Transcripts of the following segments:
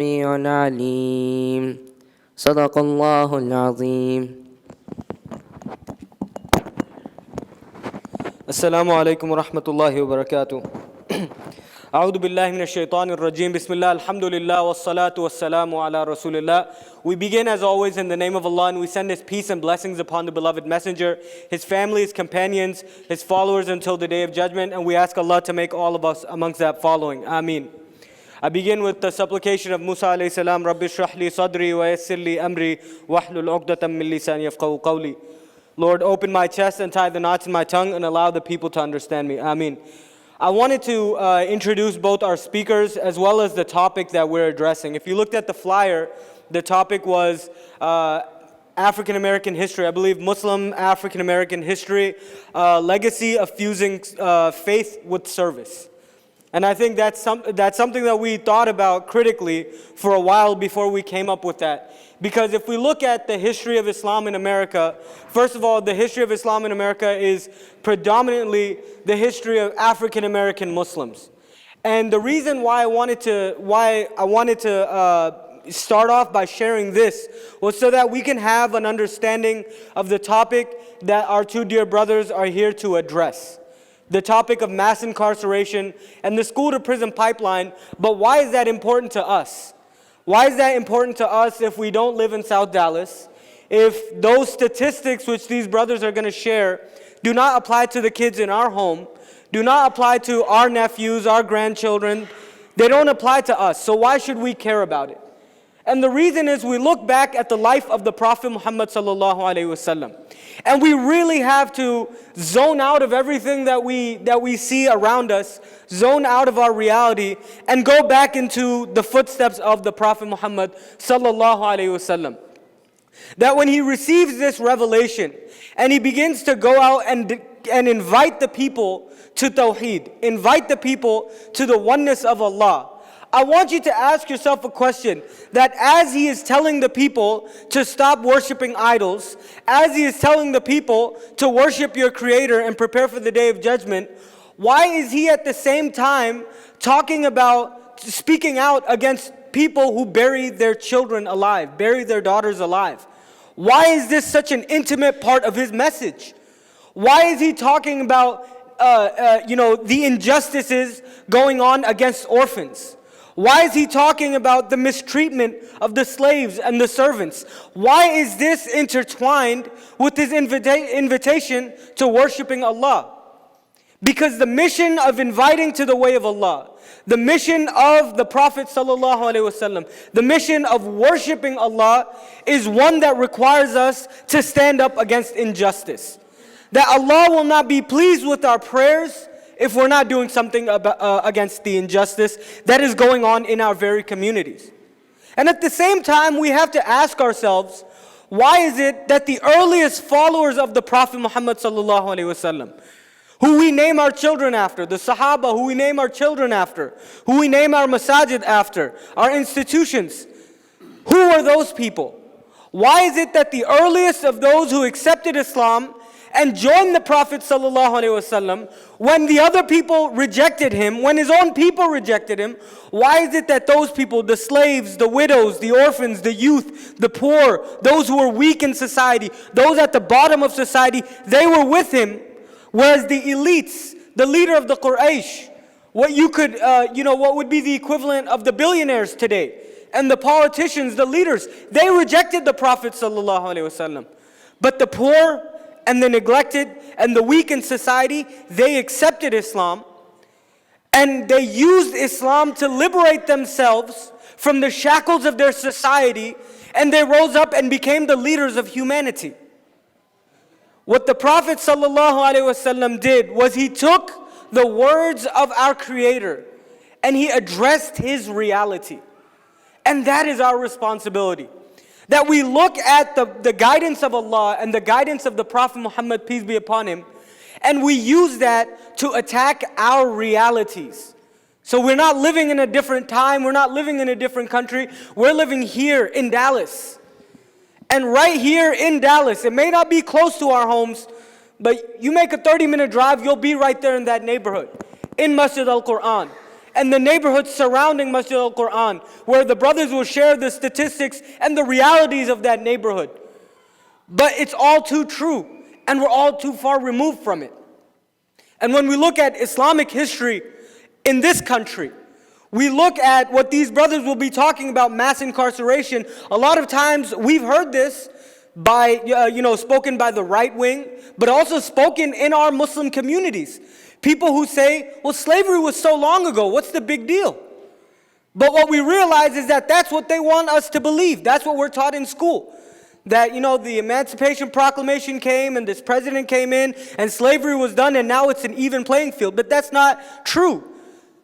السميع العليم صدق الله العظيم. Assalamu alaikum wa rahmatullahi wa barakatuh. A'udhu billahi minash shaitanir rajim. Bismillah, alhamdulillah, wassalatu wassalamu ala rasulillah. We begin as always in the name of Allah, and we send His peace and blessings upon the beloved messenger, his family, his companions, his followers until the day of judgment, and we ask Allah to make all of us amongst that following. Ameen. I begin with the supplication of Musa alayhi salam, Rabbi shrah li sadri wa yassir li amri wahlul uqdatam min lisani yafqahu qawli. Lord, open my chest and tie the knots in my tongue and allow the people to understand me. Ameen. I wanted to introduce both our speakers as well as the topic that we're addressing. If you looked at the flyer, the topic was African American history. I believe Muslim African American history, legacy of fusing faith with service. And I think that's something that we thought about critically for a while before we came up with that. Because if we look at the history of Islam in America, first of all, the history of Islam in America is predominantly the history of African American Muslims. And the reason why I wanted to start off by sharing this was so that we can have an understanding of the topic that our two dear brothers are here to address. The topic of mass incarceration and the school to prison pipeline. But why is that important to us? Why is that important to us if we don't live in South Dallas? If those statistics which these brothers are going to share do not apply to the kids in our home, do not apply to our nephews, our grandchildren, they don't apply to us. So why should we care about it? And the reason is we look back at the life of the Prophet Muhammad sallallahu alaihi wasallam, and we really have to zone out of everything that we see around us, zone out of our reality, and go back into the footsteps of the Prophet Muhammad sallallahu alaihi wasallam. That when he receives this revelation and he begins to go out and invite the people to Tawheed, invite the people to the oneness of Allah, I want you to ask yourself a question, that as he is telling the people to stop worshiping idols, as he is telling the people to worship your Creator and prepare for the day of judgment, why is he at the same time speaking out against people who bury their children alive, bury their daughters alive? Why is this such an intimate part of his message? Why is he talking about the injustices going on against orphans? Why is he talking about the mistreatment of the slaves and the servants? Why is this intertwined with his invitation to worshiping Allah? Because the mission of inviting to the way of Allah, the mission of the Prophet ﷺ, the mission of worshiping Allah is one that requires us to stand up against injustice. That Allah will not be pleased with our prayers if we're not doing something against the injustice that is going on in our very communities. And at the same time, we have to ask ourselves, why is it that the earliest followers of the Prophet Muhammad sallallahu alaihi wasallam, who we name our children after, the Sahaba who we name our children after, who we name our masajid after, our institutions, who are those people? Why is it that the earliest of those who accepted Islam and joined the Prophet ﷺ, when the other people rejected him, when his own people rejected him, why is it that those people, the slaves, the widows, the orphans, the youth, the poor, those who were weak in society, those at the bottom of society, they were with him, whereas the elites, the leader of the Quraysh, what would be the equivalent of the billionaires today, and the politicians, the leaders, they rejected the Prophet ﷺ. But the poor and the neglected and the weak in society, they accepted Islam, and they used Islam to liberate themselves from the shackles of their society, and they rose up and became the leaders of humanity. What the Prophet ﷺ did was he took the words of our Creator and he addressed his reality. And that is our responsibility. That we look at the guidance of Allah and the guidance of the Prophet Muhammad, peace be upon him, and we use that to attack our realities. So we're not living in a different time, we're not living in a different country, we're living here in Dallas. And right here in Dallas, it may not be close to our homes, but you make a 30-minute drive, you'll be right there in that neighborhood, in Masjid al-Quran. and the neighborhoods surrounding Masjid al-Quran, where the brothers will share the statistics and the realities of that neighborhood. But it's all too true, and we're all too far removed from it. And when we look at Islamic history in this country, we look at what these brothers will be talking about, mass incarceration. A lot of times we've heard this by, spoken by the right wing, but also spoken in our Muslim communities. People who say, well, slavery was so long ago, what's the big deal? But what we realize is that that's what they want us to believe. That's what we're taught in school. That, the Emancipation Proclamation came and this president came in and slavery was done and now it's an even playing field. But that's not true.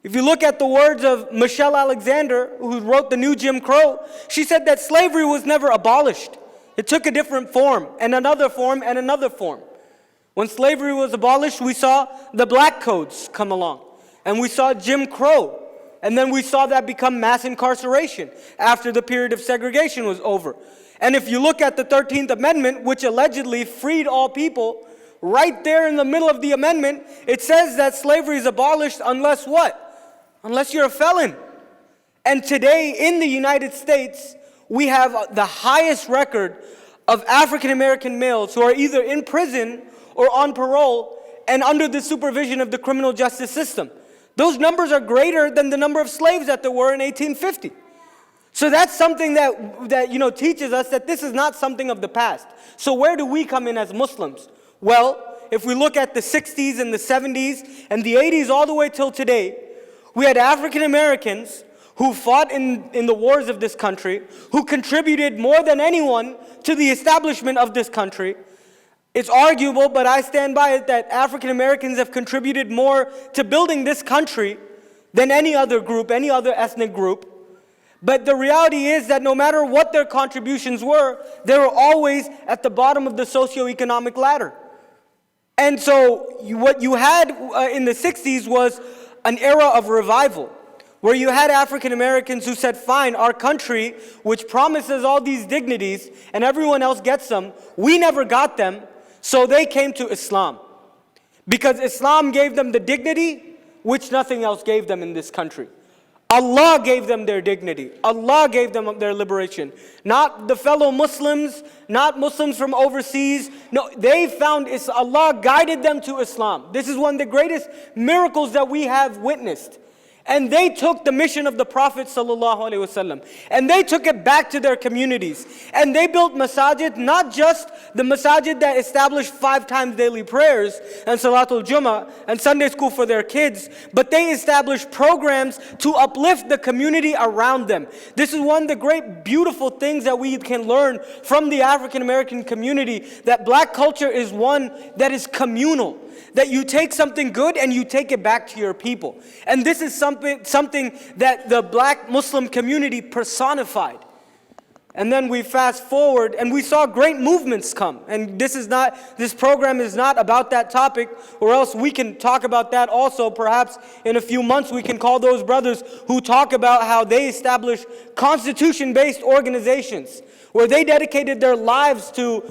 If you look at the words of Michelle Alexander, who wrote The New Jim Crow, she said that slavery was never abolished. It took a different form and another form and another form. When slavery was abolished, we saw the black codes come along. And we saw Jim Crow. And then we saw that become mass incarceration after the period of segregation was over. And if you look at the 13th Amendment, which allegedly freed all people, right there in the middle of the amendment, it says that slavery is abolished unless what? Unless you're a felon. And today in the United States, we have the highest record of African American males who are either in prison or on parole and under the supervision of the criminal justice system. Those numbers are greater than the number of slaves that there were in 1850. So that's something that teaches us that this is not something of the past. So where do we come in as Muslims? Well, if we look at the 60s and the 70s and the 80s all the way till today, we had African Americans who fought in the wars of this country, who contributed more than anyone to the establishment of this country. It's arguable, but I stand by it, that African Americans have contributed more to building this country than any other group, any other ethnic group. But the reality is that no matter what their contributions were, they were always at the bottom of the socioeconomic ladder. And so what you had in the 60s was an era of revival, where you had African Americans who said, fine, our country, which promises all these dignities and everyone else gets them, we never got them, so they came to Islam. Because Islam gave them the dignity which nothing else gave them in this country. Allah gave them their dignity. Allah gave them their liberation. Not the fellow Muslims, not Muslims from overseas. No, they found Allah guided them to Islam. This is one of the greatest miracles that we have witnessed. And they took the mission of the Prophet ﷺ, and they took it back to their communities. And they built masajid, not just the masajid that established 5 times daily prayers and Salatul Jummah and Sunday school for their kids, but they established programs to uplift the community around them. This is one of the great beautiful things that we can learn from the African American community, that black culture is one that is communal. That you take something good and you take it back to your people. And this is something that the black Muslim community personified. And then we fast forward and we saw great movements come. And this program is not about that topic, or else we can talk about that also. Perhaps in a few months we can call those brothers who talk about how they established constitution-based organizations, where they dedicated their lives to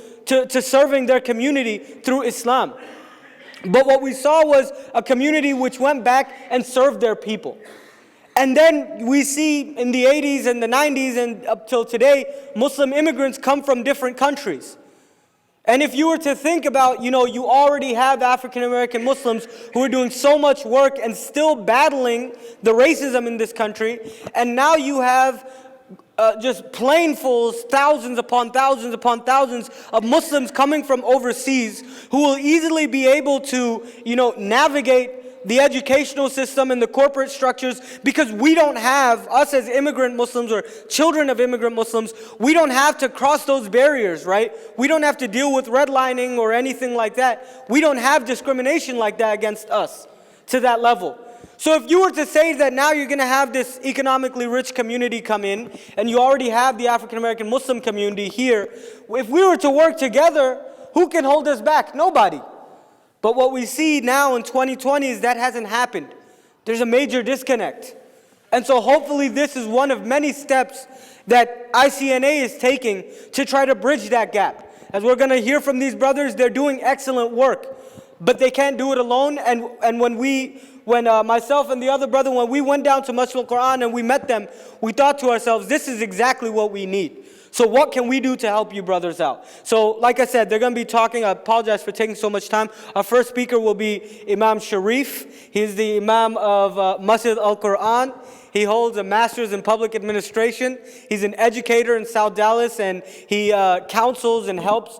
serving their community through Islam. But what we saw was a community which went back and served their people. And then we see in the 80s and the 90s and up till today, Muslim immigrants come from different countries. And if you were to think about, you already have African American Muslims who are doing so much work and still battling the racism in this country. And now you have just planefuls, thousands upon thousands of Muslims coming from overseas who will easily be able to, navigate the educational system and the corporate structures, because we don't have, us as immigrant Muslims or children of immigrant Muslims, we don't have to cross those barriers, right? We don't have to deal with redlining or anything like that. We don't have discrimination like that against us to that level. So if you were to say that now you're going to have this economically rich community come in, and you already have the African American Muslim community here, if we were to work together, who can hold us back? Nobody. But what we see now in 2020 is that hasn't happened. There's a major disconnect. And so hopefully this is one of many steps that ICNA is taking to try to bridge that gap. As we're going to hear from these brothers, they're doing excellent work, but they can't do it alone. And when we when myself and the other brother, when we went down to Masjid al-Quran and we met them, we thought to ourselves, this is exactly what we need. So what can we do to help you brothers out? So like I said, they're going to be talking. I apologize for taking so much time. Our first speaker will be Imam Sharif. He's the Imam of Masjid al-Quran. He holds a master's in public administration. He's an educator in South Dallas, and he counsels and helps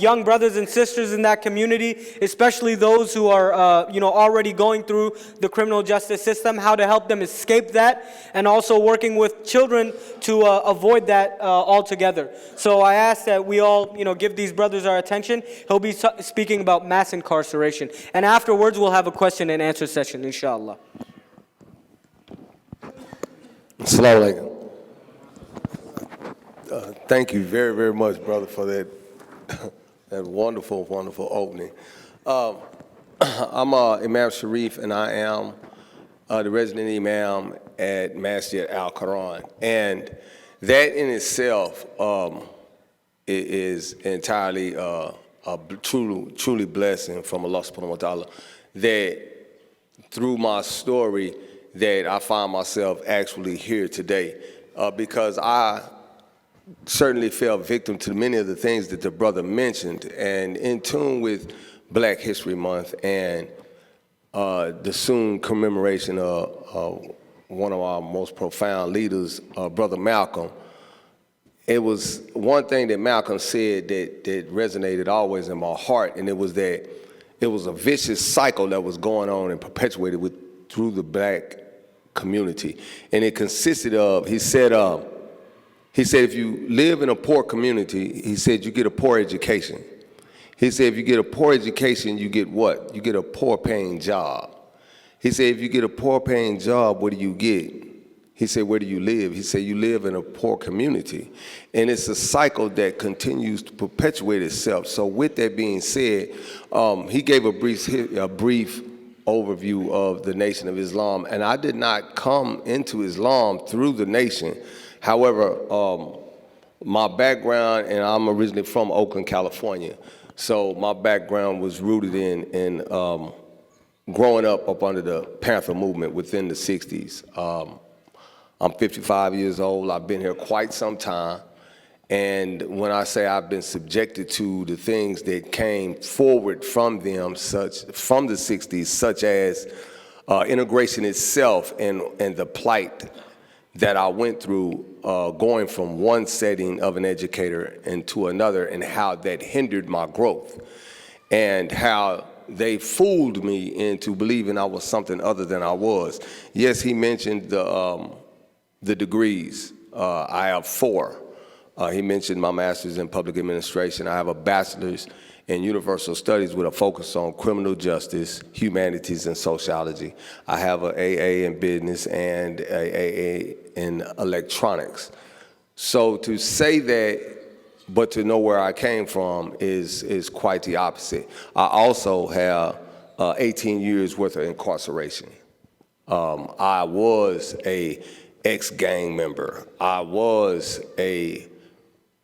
young brothers and sisters in that community, especially those who are already going through the criminal justice system, how to help them escape that, and also working with children to avoid that altogether. So I ask that we all give these brothers our attention. He'll be speaking about mass incarceration. And afterwards, we'll have a question and answer session, inshallah. Assalamu alaikum. Thank you very, very much, brother, for that wonderful, wonderful opening. I'm Imam Sharif, and I am the resident imam at Masjid al-Quran. And that in itself is entirely a truly blessing from Allah subhanahu wa ta'ala, that through my story, that I find myself actually here today, because I certainly fell victim to many of the things that the brother mentioned, and in tune with Black History Month and the soon commemoration of one of our most profound leaders, Brother Malcolm. It was one thing that Malcolm said that resonated always in my heart, and it was that it was a vicious cycle that was going on and perpetuated through the Black community. And it consisted of, he said if you live in a poor community, he said you get a poor education. He said if you get a poor education, you get what? You get a poor paying job. He said if you get a poor paying job, what do you get? He said, where do you live? He said, you live in a poor community. And it's a cycle that continues to perpetuate itself. So with that being said, he gave a brief overview of the Nation of Islam, and I did not come into Islam through the nation. However, my background, and I'm originally from Oakland, California, so my background was rooted in growing up under the Panther movement within the 60s. I'm 55 years old. I've been here quite some time. And when I say I've been subjected to the things that came forward from them, from the 60s, such as integration itself and the plight that I went through going from one setting of an educator into another, and how that hindered my growth, and how they fooled me into believing I was something other than I was. Yes, he mentioned the degrees. I have 4. He mentioned my master's in public administration. I have a bachelor's in universal studies with a focus on criminal justice, humanities, and sociology. I have an AA in business and an AA in electronics. So to say that, but to know where I came from is quite the opposite. I also have 18 years worth of incarceration. I was a ex-gang member. I was a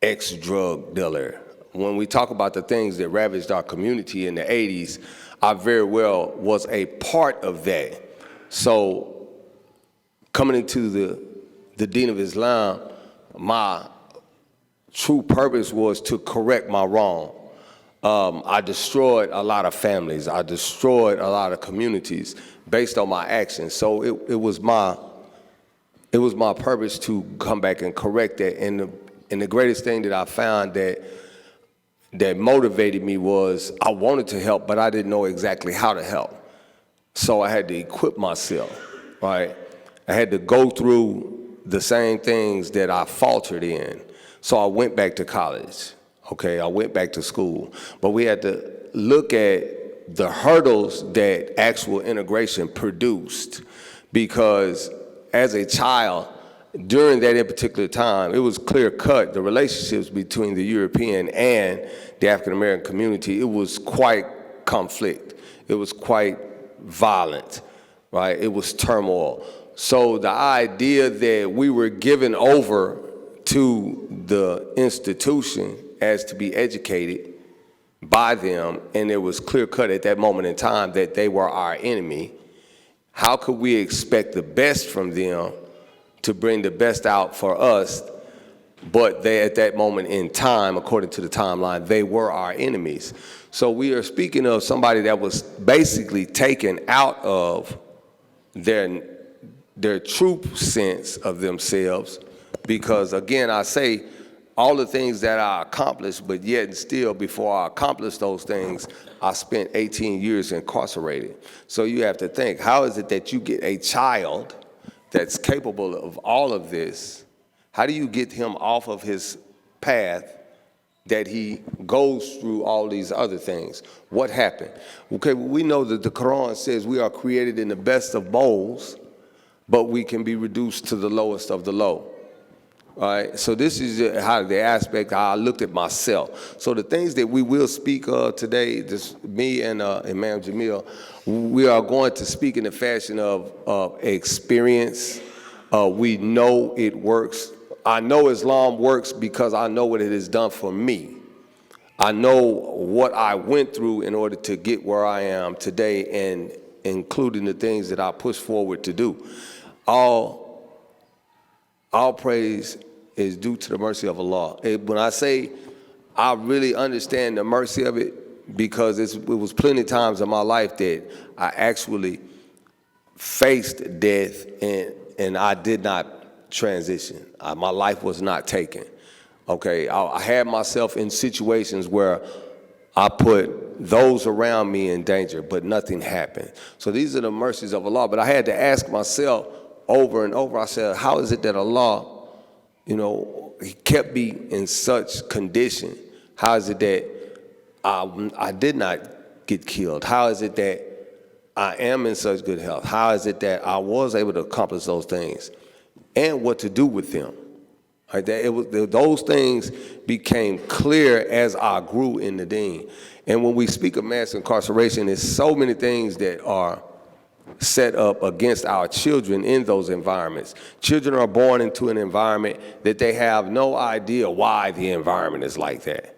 ex-drug dealer. When we talk about the things that ravaged our community in the 80s, I very well was a part of that. So coming into the Deen of Islam, my true purpose was to correct my wrong. I destroyed a lot of families. I destroyed a lot of communities based on my actions. So it was my purpose to come back and correct that. And the greatest thing that I found that motivated me was I wanted to help, but I didn't know exactly how to help. So I had to equip myself, right? I had to go through the same things that I faltered in. So I went back to college, okay? I went back to school. But we had to look at the hurdles that actual integration produced, because as a child, during that in particular time, it was clear cut, the relationships between the European and the African American community, it was quite conflict. It was quite violent, right? It was turmoil. So the idea that we were given over to the institution as to be educated by them, and it was clear cut at that moment in time that they were our enemy, how could we expect the best from them to bring the best out for us, but they, at that moment in time, according to the timeline, they were our enemies. So we are speaking of somebody that was basically taken out of their true sense of themselves, because again, I say all the things that I accomplished, but yet and still before I accomplished those things, I spent 18 years incarcerated. So you have to think, how is it that you get a child that's capable of all of this? How do you get him off of his path that he goes through all these other things? What happened? Okay, we know that the Quran says we are created in the best of molds, but we can be reduced to the lowest of the low. All right, so this is how the aspect how I looked at myself. So the things that we will speak of today, me and Imam Jamil, we are going to speak in the fashion of experience. We know it works. I know Islam works because I know what it has done for me. I know what I went through in order to get where I am today, and including the things that I push forward to do. All praise is due to the mercy of Allah. When I say I really understand the mercy of it, because it was plenty of times in my life that I actually faced death and I did not transition. My life was not taken. Okay, I had myself in situations where I put those around me in danger, but nothing happened. So these are the mercies of Allah. But I had to ask myself over and over, I said, how is it that Allah, He kept me in such condition? How is it that I did not get killed? How is it that I am in such good health? How is it that I was able to accomplish those things? And what to do with them. Right? Those things became clear as I grew in the deen. And when we speak of mass incarceration, there's so many things that are set up against our children in those environments. Children are born into an environment that they have no idea why the environment is like that.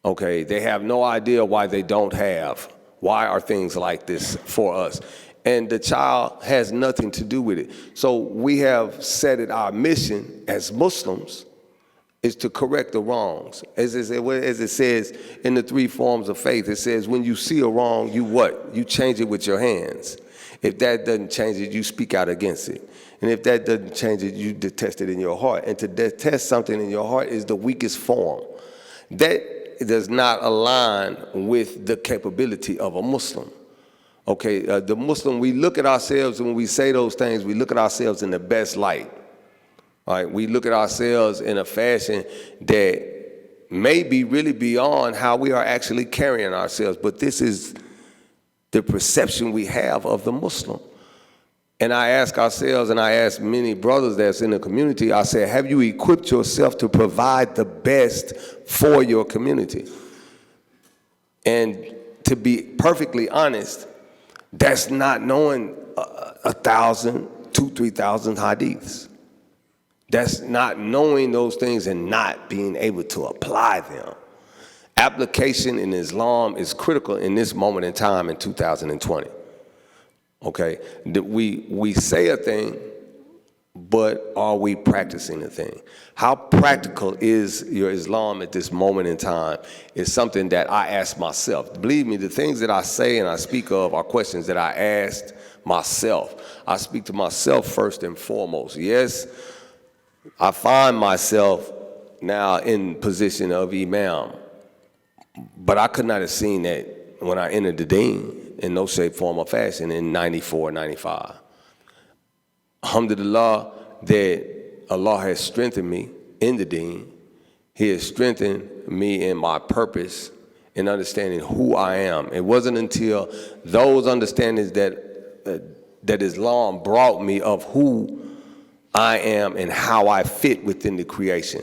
Okay, they have no idea why they don't have. Why are things like this for us? And the child has nothing to do with it. So we have set it our mission as Muslims is to correct the wrongs. As it says in the three forms of faith, it says when you see a wrong, you what? You change it with your hands. If that doesn't change it, you speak out against it. And if that doesn't change it, you detest it in your heart. And to detest something in your heart is the weakest form. That does not align with the capability of a Muslim. Okay, the Muslim, we look at ourselves, when we say those things, we look at ourselves in the best light. All right, we look at ourselves in a fashion that may be really beyond how we are actually carrying ourselves. But this is the perception we have of the Muslim. And I ask ourselves, and I ask many brothers that's in the community, I say, have you equipped yourself to provide the best for your community? And to be perfectly honest, that's not knowing 1,000, 2,000, 3,000 hadiths. That's not knowing those things and not being able to apply them. Application in Islam is critical in this moment in time in 2020. Okay, we say a thing, but are we practicing the thing? How practical is your Islam at this moment in time is something that I ask myself. Believe me, the things that I say and I speak of are questions that I asked myself. I speak to myself first and foremost. Yes, I find myself now in position of Imam, but I could not have seen that when I entered the deen in no shape, form, or fashion in 94, 95. Alhamdulillah that Allah has strengthened me in the deen. He has strengthened me in my purpose in understanding who I am. It wasn't until those understandings that Islam brought me of who I am and how I fit within the creation.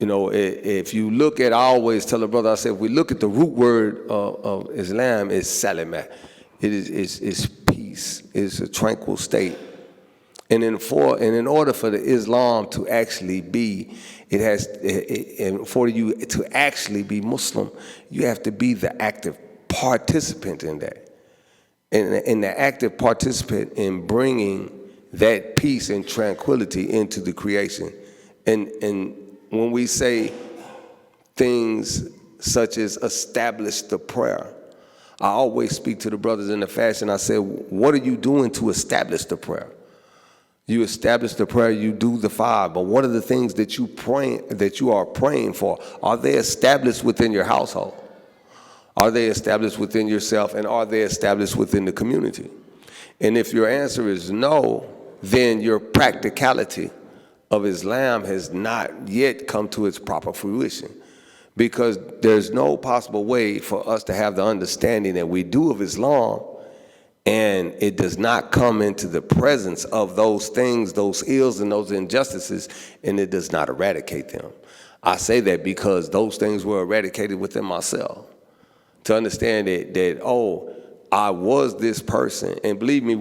If you look at, I always tell a brother, I say, if we look at the root word of Islam, is salamah. It is peace. It's a tranquil state. And in order for the Islam to actually be, and for you to actually be Muslim, you have to be the active participant in that. and the active participant in bringing that peace and tranquility into the creation. And when we say things such as establish the prayer, I always speak to the brothers in the fashion. I say, what are you doing to establish the prayer? You establish the prayer, you do the 5, but what are the things that you are praying for? Are they established within your household? Are they established within yourself, and are they established within the community? And if your answer is no, then your practicality of Islam has not yet come to its proper fruition, because there's no possible way for us to have the understanding that we do of Islam, and it does not come into the presence of those things, those ills and those injustices, and it does not eradicate them. I say that because those things were eradicated within myself. To understand that oh, I was this person. And believe me,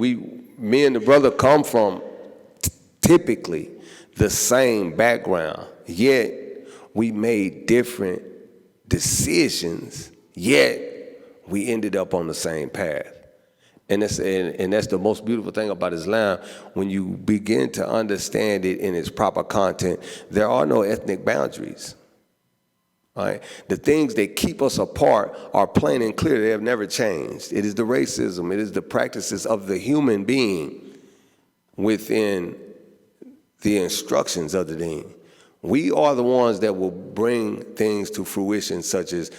me and the brother come from typically the same background, yet we made different decisions, yet we ended up on the same path. And that's the most beautiful thing about Islam. When you begin to understand it in its proper content, there are no ethnic boundaries. Right? The things that keep us apart are plain and clear. They have never changed. It is the racism. It is the practices of the human being within the instructions of the deen. We are the ones that will bring things to fruition, such as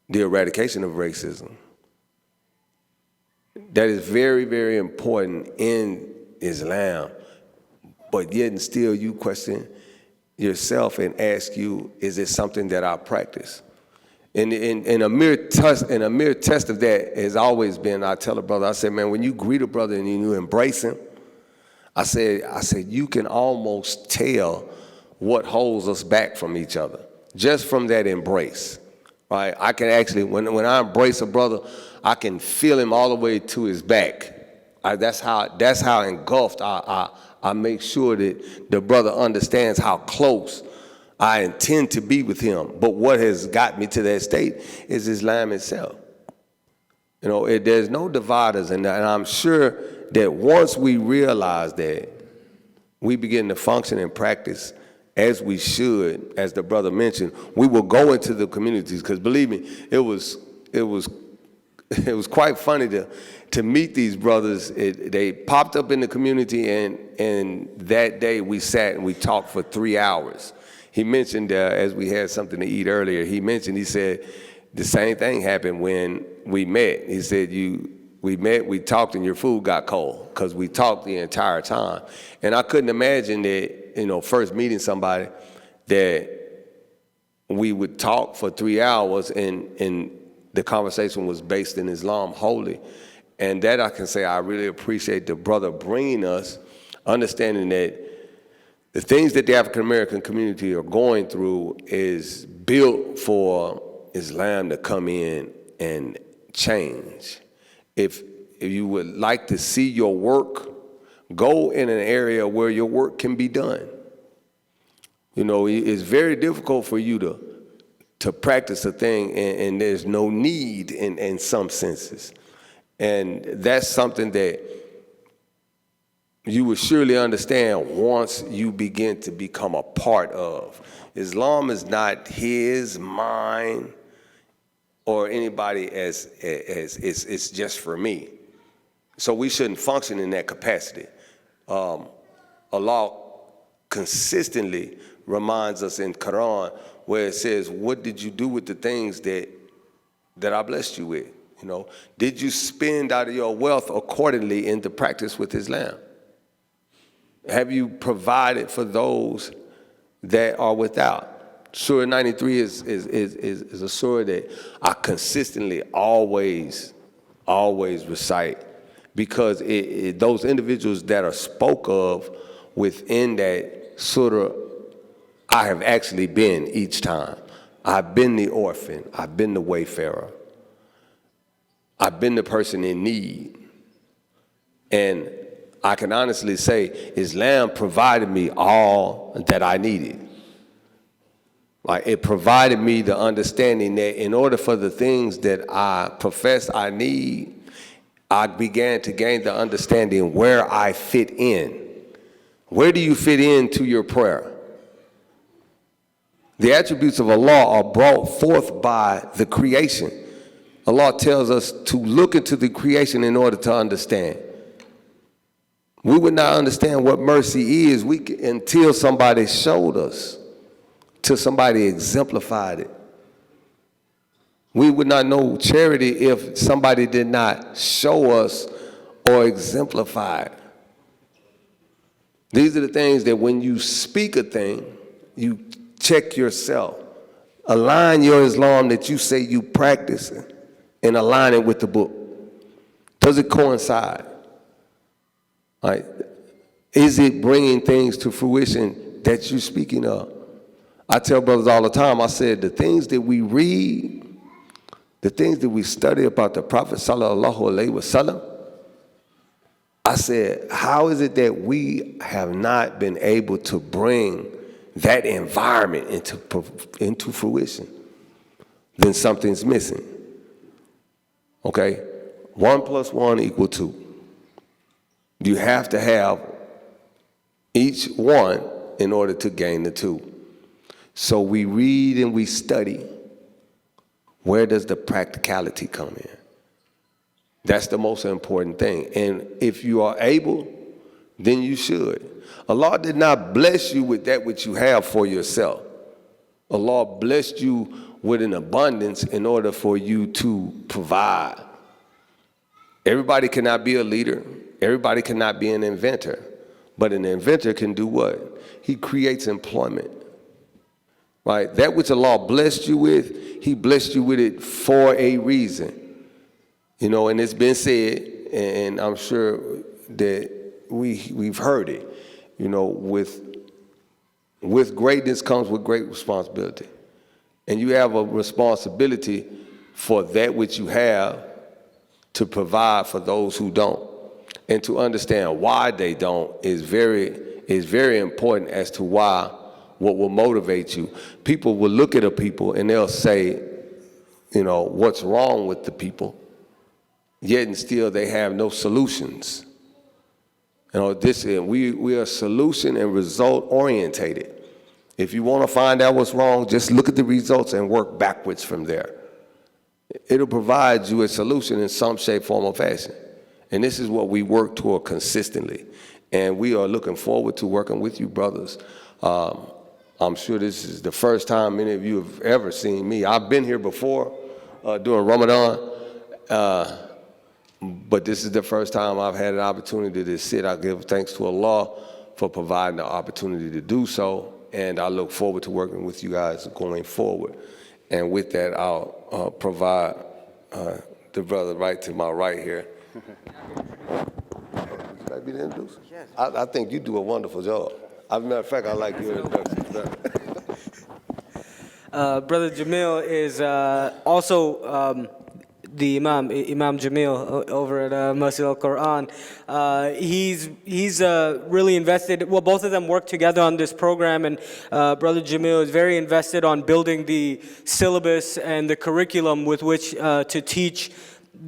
the eradication of racism. That is very, very important in Islam. But yet and still you question yourself and ask you, is it something that I practice? And a mere test of that has always been, I tell a brother, I say, man, when you greet a brother and you embrace him, I said, you can almost tell what holds us back from each other, just from that embrace, right? I can actually, when I embrace a brother, I can feel him all the way to his back. That's how engulfed I make sure that the brother understands how close I intend to be with him. But what has got me to that state is Islam itself. You know, there's no dividers, and I'm sure that once we realize that, we begin to function and practice as we should, as the brother mentioned, we will go into the communities. Because believe me, it was quite funny to meet these brothers. They popped up in the community, and that day we sat and we talked for 3 hours. He mentioned, as we had something to eat earlier, he said, the same thing happened when we met. He said, we met, we talked, and your food got cold, because we talked the entire time. And I couldn't imagine that, first meeting somebody, that we would talk for 3 hours and the conversation was based in Islam wholly. And that I can say I really appreciate the brother bringing us, understanding that the things that the African American community are going through is built for Islam to come in and change. If you would like to see your work, go in an area where your work can be done. It's very difficult for you to practice a thing, and there's no need in some senses. And that's something that you will surely understand once you begin to become a part of. Islam is not his, mine, or anybody as it's just for me. So we shouldn't function in that capacity. Allah consistently reminds us in Quran where it says, what did you do with the things that I blessed you with? Did you spend out of your wealth accordingly into practice with Islam? Have you provided for those that are without? Surah 93 is a surah that I consistently always recite, because those individuals that are spoke of within that surah, I have actually been each time. I've been the orphan. I've been the wayfarer. I've been the person in need. And I can honestly say Islam provided me all that I needed. Like, it provided me the understanding that in order for the things that I profess I need, I began to gain the understanding where I fit in. Where do you fit into your prayer? The attributes of Allah are brought forth by the creation. Allah tells us to look into the creation in order to understand. We would not understand what mercy is until somebody showed us, till somebody exemplified it. We would not know charity if somebody did not show us or exemplify it. These are the things that when you speak a thing, you check yourself. Align your Islam that you say you practice and align it with the book. Does it coincide? Right? Is it bringing things to fruition that you're speaking of? I tell brothers all the time, I said, the things that we read, the things that we study about the Prophet sallallahu alaihi wasallam, I said, how is it that we have not been able to bring that environment into fruition? Then something's missing. Okay? 1 + 1 = 2. You have to have each one in order to gain the two. So we read and we study. Where does the practicality come in? That's the most important thing. And if you are able, then you should. Allah did not bless you with that which you have for yourself. Allah blessed you with an abundance in order for you to provide. Everybody cannot be a leader. Everybody cannot be an inventor. But an inventor can do what? He creates employment. Right? That which Allah blessed you with, He blessed you with it for a reason. You know, and it's been said, and I'm sure that we've heard it, you know, with greatness comes with great responsibility. And you have a responsibility for that which you have to provide for those who don't. And to understand why they don't is very important as to why, what will motivate you. People will look at a people and they'll say, you know, what's wrong with the people? Yet and still they have no solutions. You know, we are solution and result orientated. If you want to find out what's wrong, just look at the results and work backwards from there. It'll provide you a solution in some shape, form, or fashion. And this is what we work toward consistently. And we are looking forward to working with you, brothers. I'm sure this is the first time many of you have ever seen me. I've been here before during Ramadan, but this is the first time I've had an opportunity to sit. I give thanks to Allah for providing the opportunity to do so, and I look forward to working with you guys going forward. And with that, I'll provide the brother right to my right here. Should I be the introducer? Yes. I think you do a wonderful job. As a matter of fact, I like your introduction better. Brother Jamil is also the Imam Jamil over at Masjid al-Quran. He's really invested. Well, both of them work together on this program, and Brother Jamil is very invested on building the syllabus and the curriculum with which to teach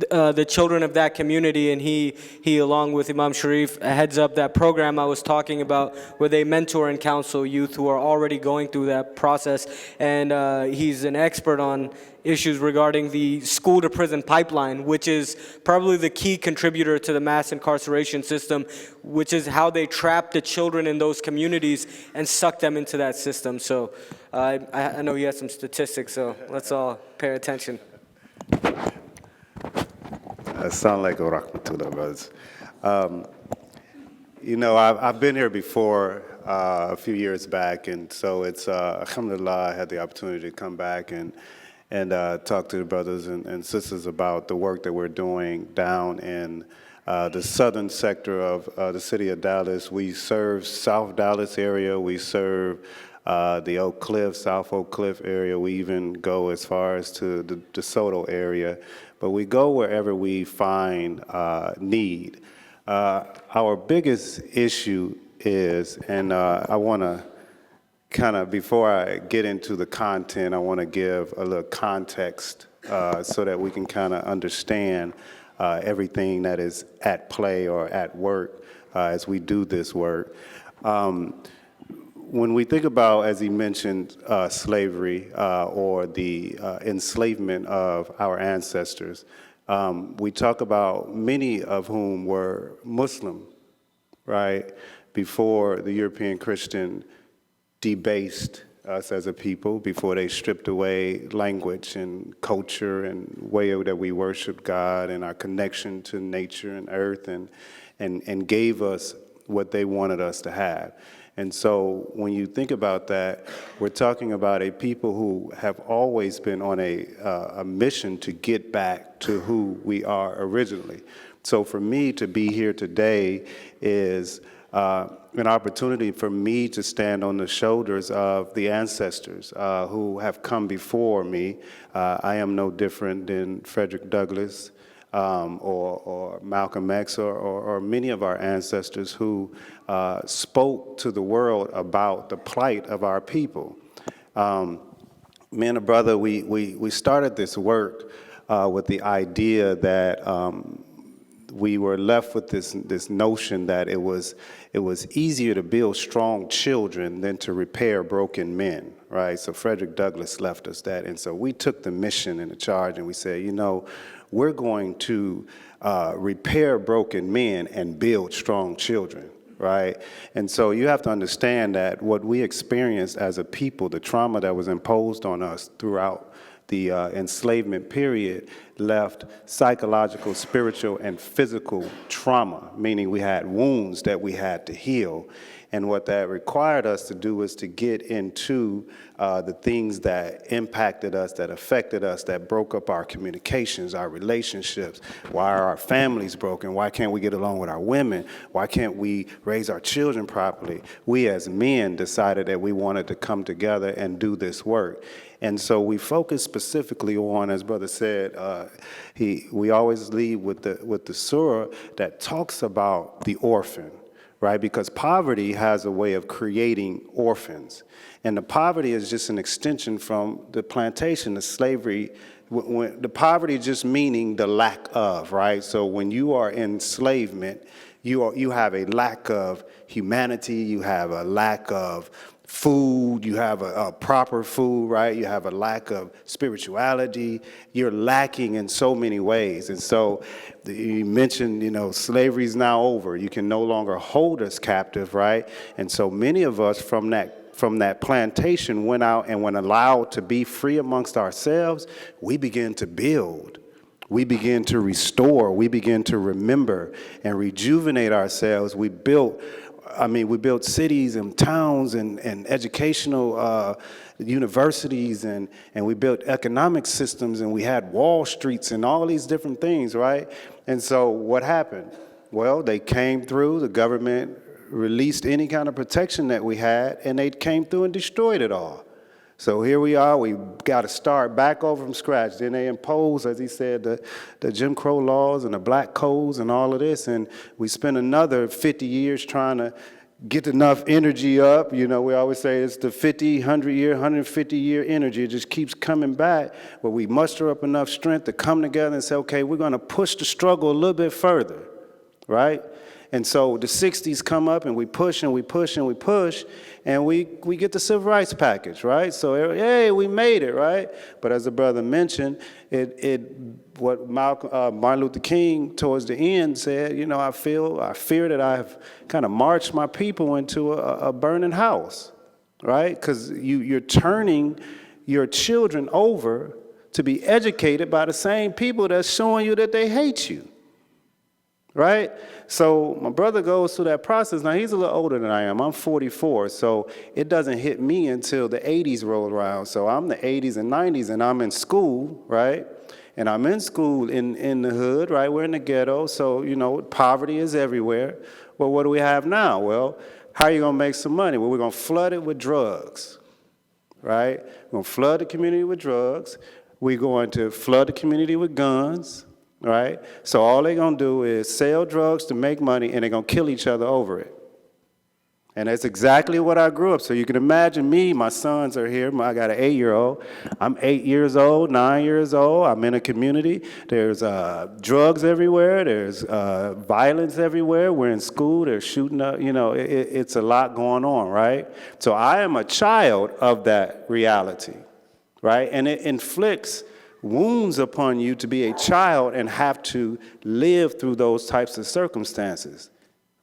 the children of that community, and he along with Imam Sharif heads up that program I was talking about, where they mentor and counsel youth who are already going through that process. And he's an expert on issues regarding the school to prison pipeline, which is probably the key contributor to the mass incarceration system, which is how they trap the children in those communities and suck them into that system. So I know he has some statistics, so let's all pay attention. Assalamu alaikum wa rahmatullah, brothers. You know, I've been here before a few years back, and so it's, alhamdulillah, I had the opportunity to come back and talk to the brothers and sisters about the work that we're doing down in the southern sector of the city of Dallas. We serve South Dallas area. We serve the Oak Cliff, South Oak Cliff area. We even go as far as to the DeSoto area. But we go wherever we find need. Our biggest issue is, and I want to kind of, before I get into the content, I want to give a little context so that we can kind of understand everything that is at play or at work as we do this work. When we think about, as he mentioned, slavery or the enslavement of our ancestors, we talk about many of whom were Muslim, right, before the European Christian debased us as a people, before they stripped away language and culture and way that we worship God and our connection to nature and earth and gave us what they wanted us to have. And so when you think about that, we're talking about a people who have always been on a mission to get back to who we are originally. So for me to be here today is an opportunity for me to stand on the shoulders of the ancestors who have come before me. I am no different than Frederick Douglass or Malcolm X or many of our ancestors who spoke to the world about the plight of our people. Me and a brother, we started this work with the idea that we were left with this notion that it was easier to build strong children than to repair broken men, right? So Frederick Douglass left us that, and so we took the mission and the charge, and we said, you know, we're going to repair broken men and build strong children, right? And so you have to understand that what we experienced as a people, the trauma that was imposed on us throughout the enslavement period, left psychological, spiritual, and physical trauma, meaning we had wounds that we had to heal. And what that required us to do was to get into the things that impacted us, that affected us, that broke up our communications, our relationships. Why are our families broken? Why can't we get along with our women? Why can't we raise our children properly? We as men decided that we wanted to come together and do this work. And so we focus specifically on, as Brother said, we always lead with the surah that talks about the orphan, right? Because poverty has a way of creating orphans. And the poverty is just an extension from the plantation, the slavery. The poverty just meaning the lack of, right? So when you are in enslavement, you have a lack of humanity, you have a lack of food, you have a proper food, right? You have a lack of spirituality. You're lacking in so many ways. And so you mentioned, you know, slavery is now over. You can no longer hold us captive, right? And so many of us from that plantation went out, and when allowed to be free amongst ourselves, we began to build. We begin to restore. We begin to remember and rejuvenate ourselves. We built cities and towns and educational universities, and we built economic systems, and we had Wall Streets and all these different things, right? And so what happened? Well, they came through, the government released any kind of protection that we had, and they came through and destroyed it all. So here we are, we got to start back over from scratch. Then they imposed, as he said, the Jim Crow laws and the black codes and all of this, and we spent another 50 years trying to get enough energy up. You know, we always say it's the 50, 100-year, 150-year energy. It just keeps coming back, where we muster up enough strength to come together and say, okay, we're going to push the struggle a little bit further, right? And so the 60s come up, and we push and we push and we push, and we get the civil rights package, right? So, hey, we made it, right? But as the brother mentioned, what Martin Luther King towards the end said, you know, I fear that I've kind of marched my people into a burning house, right? Because you're turning your children over to be educated by the same people that's showing you that they hate you. Right? So my brother goes through that process. Now, he's a little older than I am. I'm 44, so it doesn't hit me until the 80s roll around. So I'm the 80s and 90s, and I'm in school, right? And I'm in school in the hood, right? We're in the ghetto, so, you know, poverty is everywhere. Well, what do we have now? Well, how are you going to make some money? Well, we're going to flood it with drugs, right? We're going to flood the community with drugs. We're going to flood the community with guns. Right? So all they're going to do is sell drugs to make money, and they're going to kill each other over it. And that's exactly what I grew up. So you can imagine me, my sons are here. I got an 8-year-old. I'm 8 years old, 9 years old. I'm in a community. There's drugs everywhere. There's violence everywhere. We're in school. They're shooting up. You know, it's a lot going on, right? So I am a child of that reality, right? And it inflicts wounds upon you to be a child and have to live through those types of circumstances.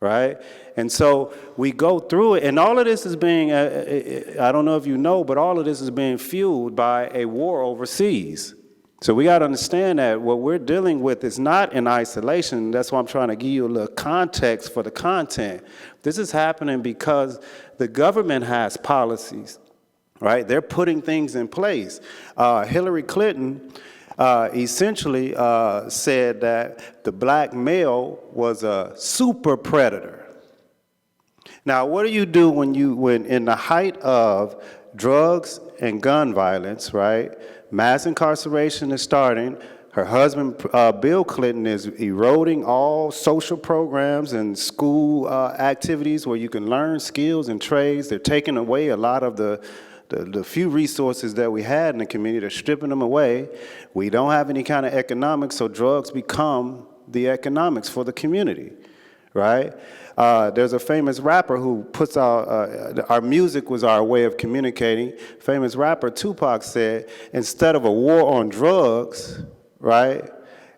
Right? And so we go through it, and all of this is being, I don't know if you know, but all of this is being fueled by a war overseas. So we got to understand that what we're dealing with is not in isolation. That's why I'm trying to give you a little context for the content. This is happening because the government has policies, right? They're putting things in place. Hillary Clinton essentially said that the black male was a super predator. Now, what do you do when in the height of drugs and gun violence, right? Mass incarceration is starting. Her husband, Bill Clinton, is eroding all social programs and school activities where you can learn skills and trades. They're taking away a lot of the few resources that we had in the community. They're stripping them away. We don't have any kind of economics, so drugs become the economics for the community, right? There's a famous rapper who puts out, our music was our way of communicating. Famous rapper Tupac said, instead of a war on drugs, right?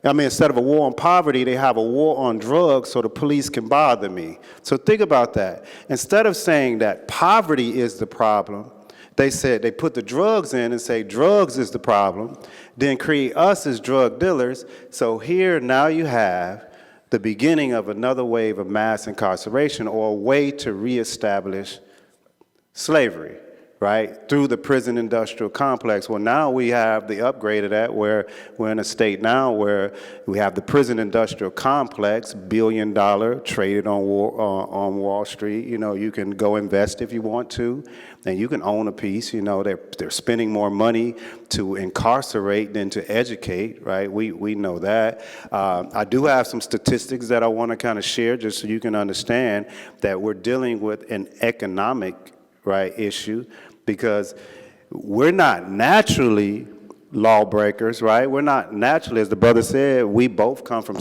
Instead of a war on poverty, they have a war on drugs so the police can bother me. So think about that. Instead of saying that poverty is the problem, they said they put the drugs in and say drugs is the problem, then create us as drug dealers. So here now you have the beginning of another wave of mass incarceration, or a way to reestablish slavery, right, through the prison industrial complex. Well, now we have the upgrade of that, where we're in a state now where we have the prison industrial complex, $1 billion, traded on Wall Street. You know, you can go invest if you want to, and you can own a piece. You know, they're spending more money to incarcerate than to educate, right? We know that. I do have some statistics that I want to kind of share just so you can understand that we're dealing with an economic, right, issue, because we're not naturally lawbreakers, right? We're not naturally, as the brother said, we both come from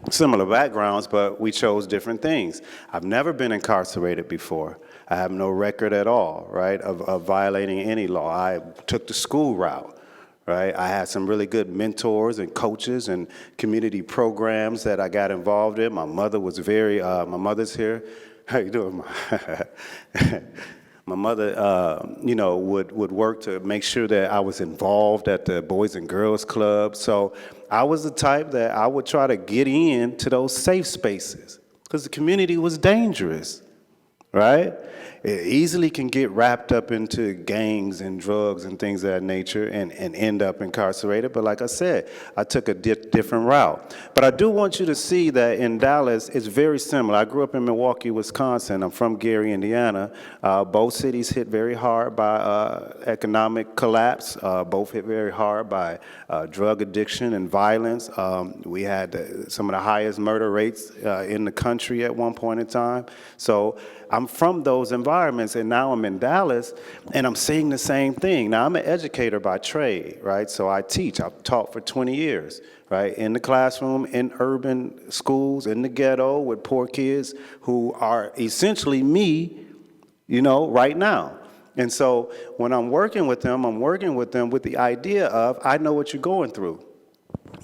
similar backgrounds, but we chose different things. I've never been incarcerated before. I have no record at all, right, of violating any law. I took the school route, right? I had some really good mentors and coaches and community programs that I got involved in. My mother was my mother's here. How you doing? My mother, would work to make sure that I was involved at the Boys and Girls Club. So I was the type that I would try to get into those safe spaces because the community was dangerous, right? It easily can get wrapped up into gangs and drugs and things of that nature and end up incarcerated. But like I said, I took a different route. But I do want you to see that in Dallas, it's very similar. I grew up in Milwaukee, Wisconsin. I'm from Gary, Indiana. Both cities hit very hard by economic collapse. Both hit very hard by drug addiction and violence. We had some of the highest murder rates in the country at one point in time. So I'm from those environments, and now I'm in Dallas, and I'm seeing the same thing. Now, I'm an educator by trade, right? So I teach. I've taught for 20 years, right? In the classroom, in urban schools, in the ghetto with poor kids who are essentially me, you know, right now. And so when I'm working with them with the idea of, I know what you're going through.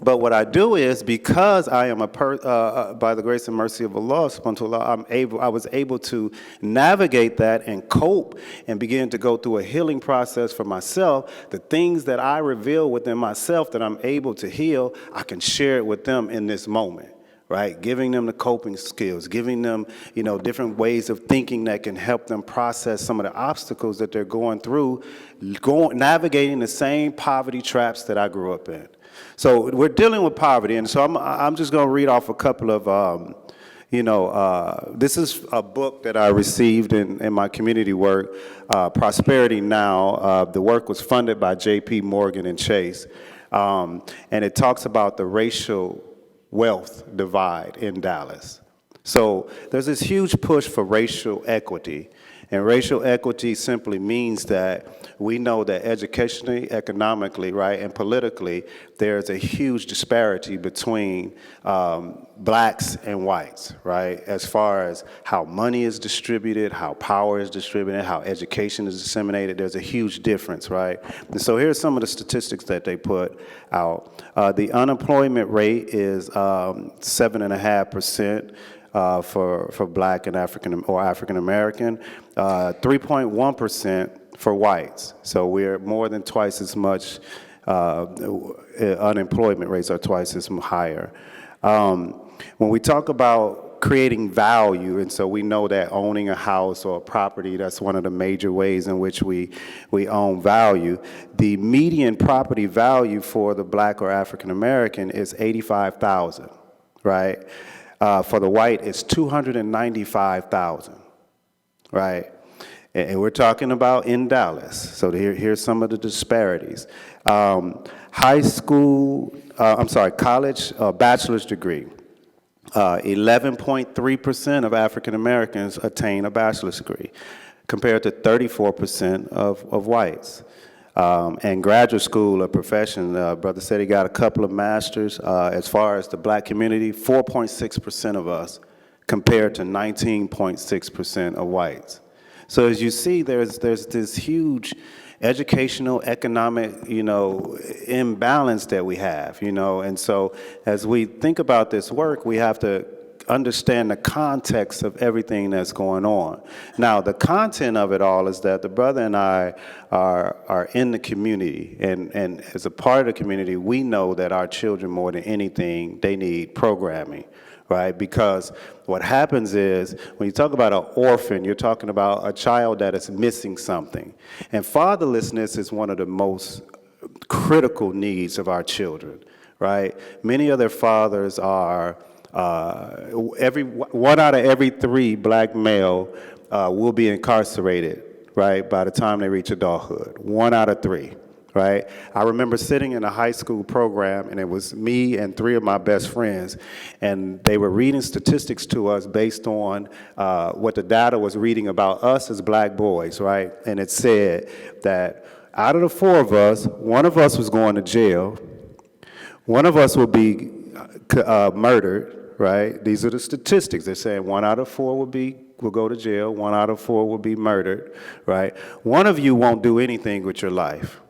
But what I do is, because I am by the grace and mercy of Allah, subhanahu wa ta'ala, I was able to navigate that and cope and begin to go through a healing process for myself. The things that I reveal within myself that I'm able to heal, I can share it with them in this moment, right? Giving them the coping skills, giving them, you know, different ways of thinking that can help them process some of the obstacles that they're going through, navigating the same poverty traps that I grew up in. So we're dealing with poverty, and so I'm just going to read off a couple of, this is a book that I received in my community work, Prosperity Now. The work was funded by J.P. Morgan and Chase, and it talks about the racial wealth divide in Dallas. So there's this huge push for racial equity. And racial equity simply means that we know that educationally, economically, right, and politically, there's a huge disparity between blacks and whites, right, as far as how money is distributed, how power is distributed, how education is disseminated. There's a huge difference, right? And so here's some of the statistics that they put out. The unemployment rate is 7.5%. For black and African American, 3.1% for whites. So we're more than twice as much, unemployment rates are twice as higher. When we talk about creating value, and so we know that owning a house or a property, that's one of the major ways in which we own value. The median property value for the black or African American is $85,000, right? For the white, it's $295,000, right? And we're talking about in Dallas. So here's some of the disparities. College bachelor's degree. 11.3% of African Americans attain a bachelor's degree, compared to 34% of whites. And graduate school or profession, brother said he got a couple of masters. As far as the black community, 4.6% of us compared to 19.6% of whites. So as you see, there's this huge educational, economic, imbalance that we have, and so as we think about this work, we have to understand the context of everything that's going on. Now, the content of it all is that the brother and I are in the community, and as a part of the community, we know that our children, more than anything, they need programming, right? Because what happens is, when you talk about an orphan, you're talking about a child that is missing something. And fatherlessness is one of the most critical needs of our children, right? Many of their fathers are one out of every 3 black male will be incarcerated, right, by the time they reach adulthood. 1 out of 3, right? I remember sitting in a high school program, and it was me and 3 of my best friends, and they were reading statistics to us based on what the data was reading about us as black boys, right? And it said that out of the 4 of us, 1 of us was going to jail, 1 of us would be murdered, right? These are the statistics. They're saying 1 out of 4 will go to jail, 1 out of 4 will be murdered, right? 1 of you won't do anything with your life.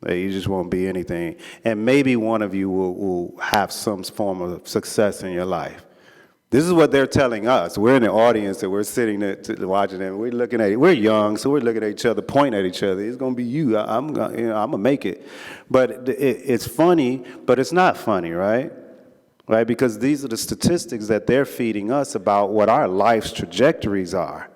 You just won't be anything. And maybe 1 of you will have some form of success in your life. This is what they're telling us. We're in the audience and we're sitting there watching them. We're looking at it. We're young, so we're looking at each other, pointing at each other. It's going to be you. I'm gonna make it. But it's funny, but it's not funny, right? Right, because these are the statistics that they're feeding us about what our life's trajectories are.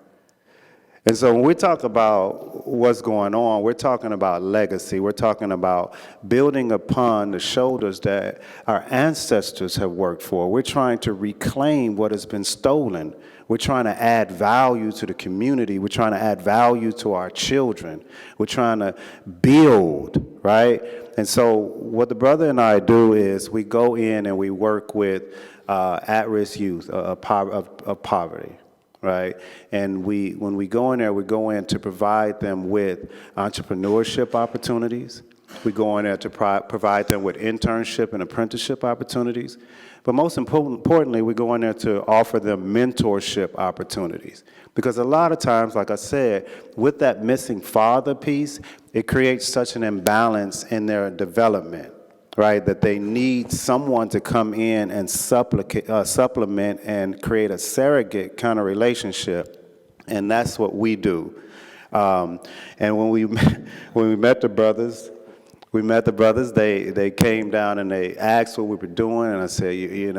And so when we talk about what's going on, we're talking about legacy. We're talking about building upon the shoulders that our ancestors have worked for. We're trying to reclaim what has been stolen. We're trying to add value to the community. We're trying to add value to our children. We're trying to build, right? And so what the brother and I do is we go in and we work with at-risk youth of poverty, right? And when we go in there, we go in to provide them with entrepreneurship opportunities. We go in there to provide them with internship and apprenticeship opportunities. But most importantly, we go in there to offer them mentorship opportunities. Because a lot of times, like I said, with that missing father piece, it creates such an imbalance in their development, right? That they need someone to come in and supplement and create a surrogate kind of relationship. And that's what we do. And when we met the brothers, they came down and they asked what we were doing, and I said,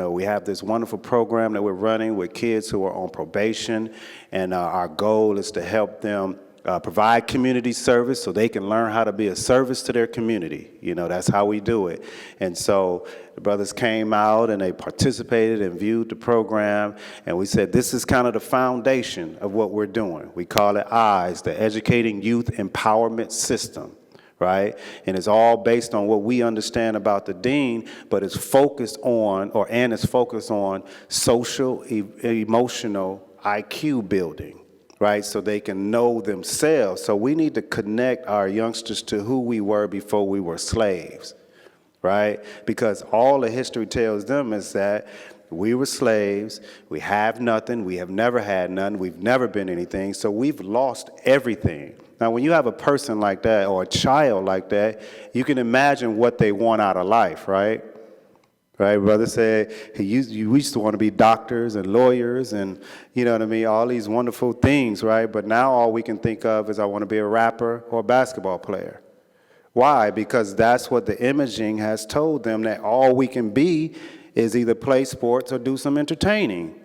we have this wonderful program that we're running with kids who are on probation, and our goal is to help them provide community service so they can learn how to be a service to their community. That's how we do it. And so the brothers came out and they participated and viewed the program, and we said, this is kind of the foundation of what we're doing. We call it EYES, the Educating Youth Empowerment System. right? And it's all based on what we understand about the deen, but it's focused on, it's focused on social, emotional IQ building, right? So they can know themselves. So we need to connect our youngsters to who we were before we were slaves, right? Because all the history tells them is that we were slaves, we have nothing, we have never had none, we've never been anything, so we've lost everything. Now, when you have a person like that or a child like that, you can imagine what they want out of life, right? Right, brother said we used to want to be doctors and lawyers and, you know what I mean, all these wonderful things, right? But now all we can think of is I want to be a rapper or a basketball player. Why? Because that's what the imaging has told them, that all we can be is either play sports or do some entertaining.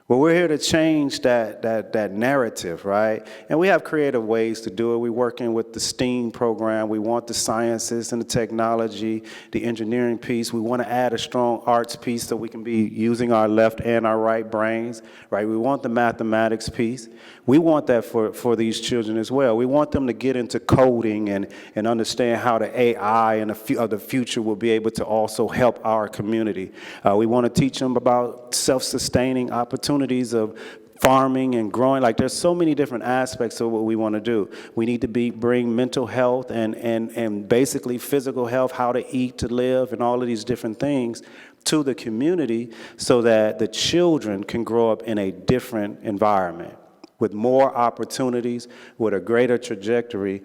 Well, we're here to change that narrative, right? And we have creative ways to do it. We're working with the STEAM program. We want the sciences and the technology, the engineering piece. We want to add a strong arts piece so we can be using our left and our right brains, right? We want the mathematics piece. We want that for these children as well. We want them to get into coding and understand how the AI and the future will be able to also help our community. We want to teach them about self-sustaining opportunities of farming and growing. Like, there's so many different aspects of what we want to do. We need to bring mental health and basically physical health, how to eat, to live, and all of these different things to the community so that the children can grow up in a different environment with more opportunities, with a greater trajectory,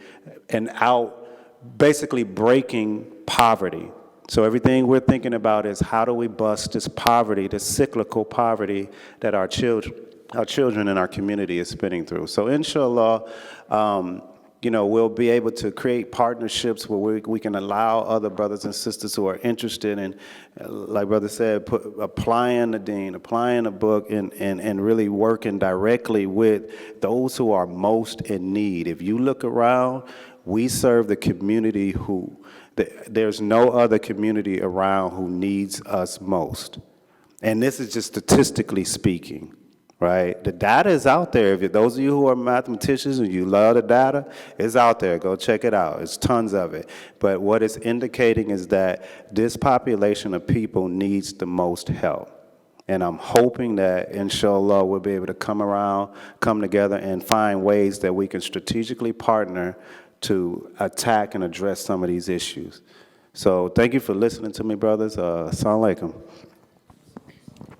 and out basically breaking poverty. So everything we're thinking about is how do we bust this poverty, this cyclical poverty that our children in our community is spinning through. So inshallah, we'll be able to create partnerships where we can allow other brothers and sisters who are interested in, like brother said, applying the deen, applying the book, and really working directly with those who are most in need. If you look around, we serve the community there's no other community around who needs us most. And this is just statistically speaking, right? The data is out there. If those of you who are mathematicians and you love the data, it's out there. Go check it out. There's tons of it. But what it's indicating is that this population of people needs the most help. And I'm hoping that, inshallah, we'll be able to come together and find ways that we can strategically partner to attack and address some of these issues. So thank you for listening to me, brothers. Assalamu alaikum.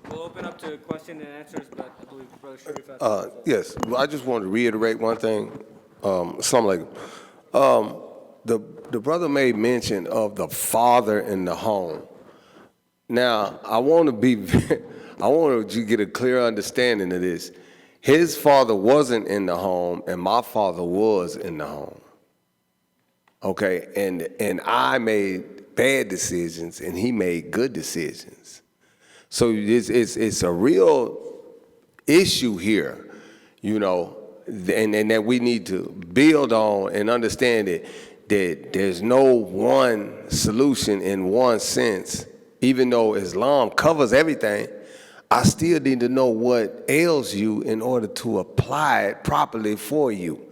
We'll open up to question and answers, but I believe Brother Sharif has Yes, I just wanted to reiterate one thing. Assalamu alaikum. The brother made mention of the father in the home. Now, I want to get a clear understanding of this. His father wasn't in the home, and my father was in the home. Okay, and I made bad decisions, and he made good decisions. So it's a real issue here, and that we need to build on and understand that there's no one solution in one sense. Even though Islam covers everything, I still need to know what ails you in order to apply it properly for you.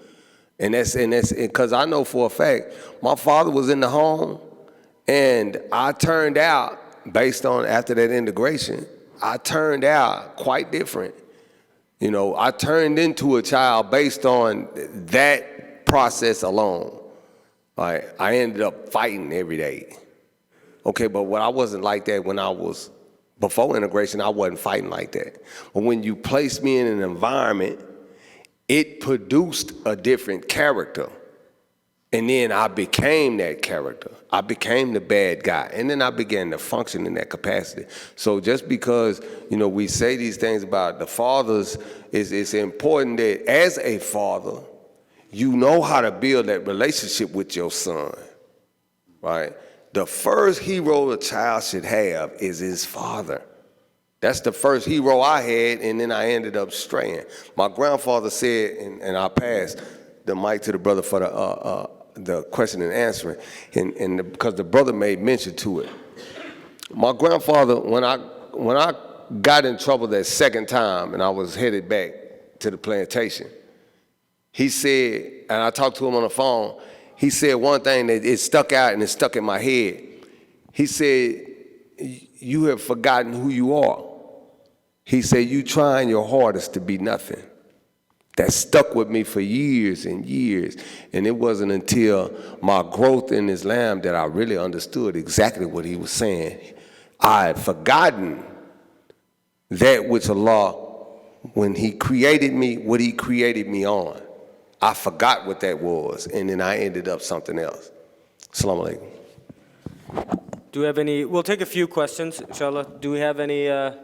And that's because I know for a fact my father was in the home, and I turned out, based on after that integration, I turned out quite different. I turned into a child based on that process alone. Like, I ended up fighting every day. Okay, but I wasn't like that when I was before integration. I wasn't fighting like that. But when you place me in an environment, it produced a different character. And then I became that character. I became the bad guy. And then I began to function in that capacity. So just because, we say these things about the fathers, it's important that as a father, you know how to build that relationship with your son, right? The first hero a child should have is his father. That's the first hero I had, and then I ended up straying. My grandfather said, and I passed the mic to the brother for the question and answering, because the brother made mention to it. My grandfather, when I got in trouble that second time, and I was headed back to the plantation, he said, and I talked to him on the phone, he said one thing that it stuck out and it stuck in my head. He said, you have forgotten who you are. He said, you trying your hardest to be nothing. That stuck with me for years and years. And it wasn't until my growth in Islam that I really understood exactly what he was saying. I had forgotten that which Allah, when he created me, what he created me on. I forgot what that was, and then I ended up something else. Assalamu alaikum. Do we have any, we'll take a few questions, inshallah. Do we have any, I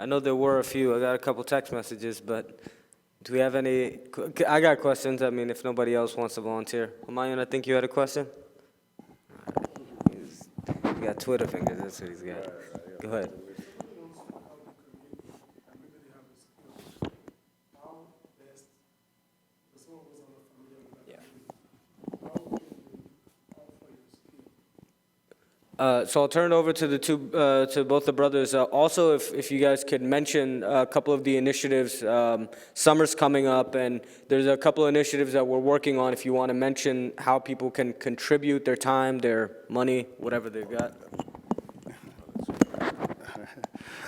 know there were a few, I got a couple text messages, but do we have any, I got questions, I mean, if nobody else wants to volunteer. Humayun, I think you had a question? He got Twitter fingers, that's what he's got. Go ahead. So I'll turn it over to the to both the brothers. Also, if you guys could mention a couple of the initiatives. Summer's coming up, and there's a couple of initiatives that we're working on. If you want to mention how people can contribute their time, their money, whatever they've got.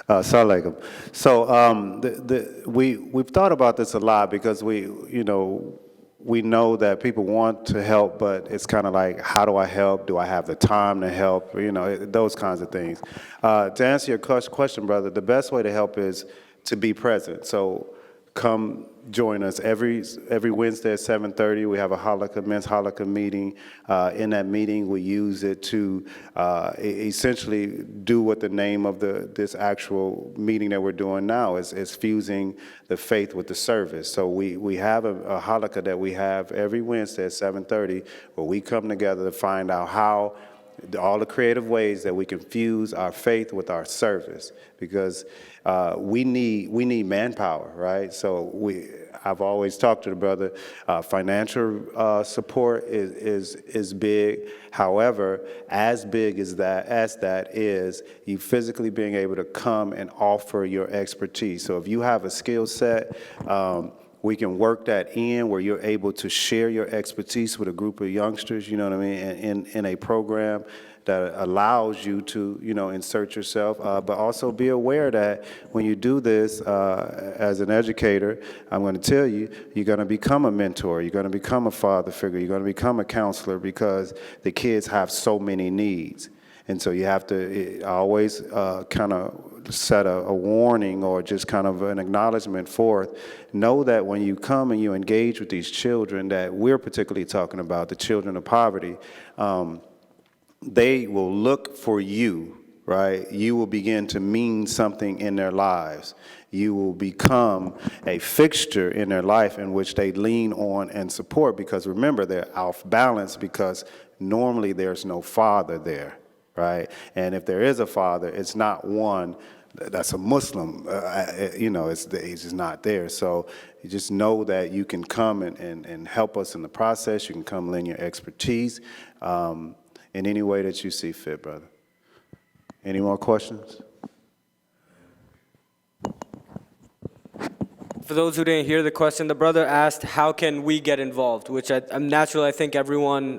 Assalamu alaikum. So we've thought about this a lot because we know that people want to help, but it's kind of like, how do I help? Do I have the time to help? Those kinds of things. To answer your question, brother, the best way to help is to be present. So come join us every Wednesday at 7:30. We have a men's halakha meeting. In that meeting, we use it to essentially do what the name of this actual meeting that we're doing now is fusing the faith with the service. So we have a halakha that we have every Wednesday at 7:30, where we come together to find out how all the creative ways that we can fuse our faith with our service, because we need manpower, right? So I've always talked to the brother. Financial support is big. However, as big as that is you physically being able to come and offer your expertise. So if you have a skill set, we can work that in where you're able to share your expertise with a group of youngsters, you know what I mean, in a program that allows you to, insert yourself, but also be aware that when you do this as an educator, I'm going to tell you, you're going to become a mentor, you're going to become a father figure, you're going to become a counselor, because the kids have so many needs. And so you have to always kind of set a warning or just kind of an acknowledgement forth. Know that when you come and you engage with these children that we're particularly talking about, the children of poverty, they will look for you, right? You will begin to mean something in their lives. You will become a fixture in their life in which they lean on and support, because remember, they're off balance because normally there's no father there. Right? And if there is a father, it's not one that's a Muslim, he's just not there. So you just know that you can come and help us in the process. You can come lend your expertise in any way that you see fit, brother. Any more questions? For those who didn't hear the question, the brother asked, how can we get involved? Which naturally, I think everyone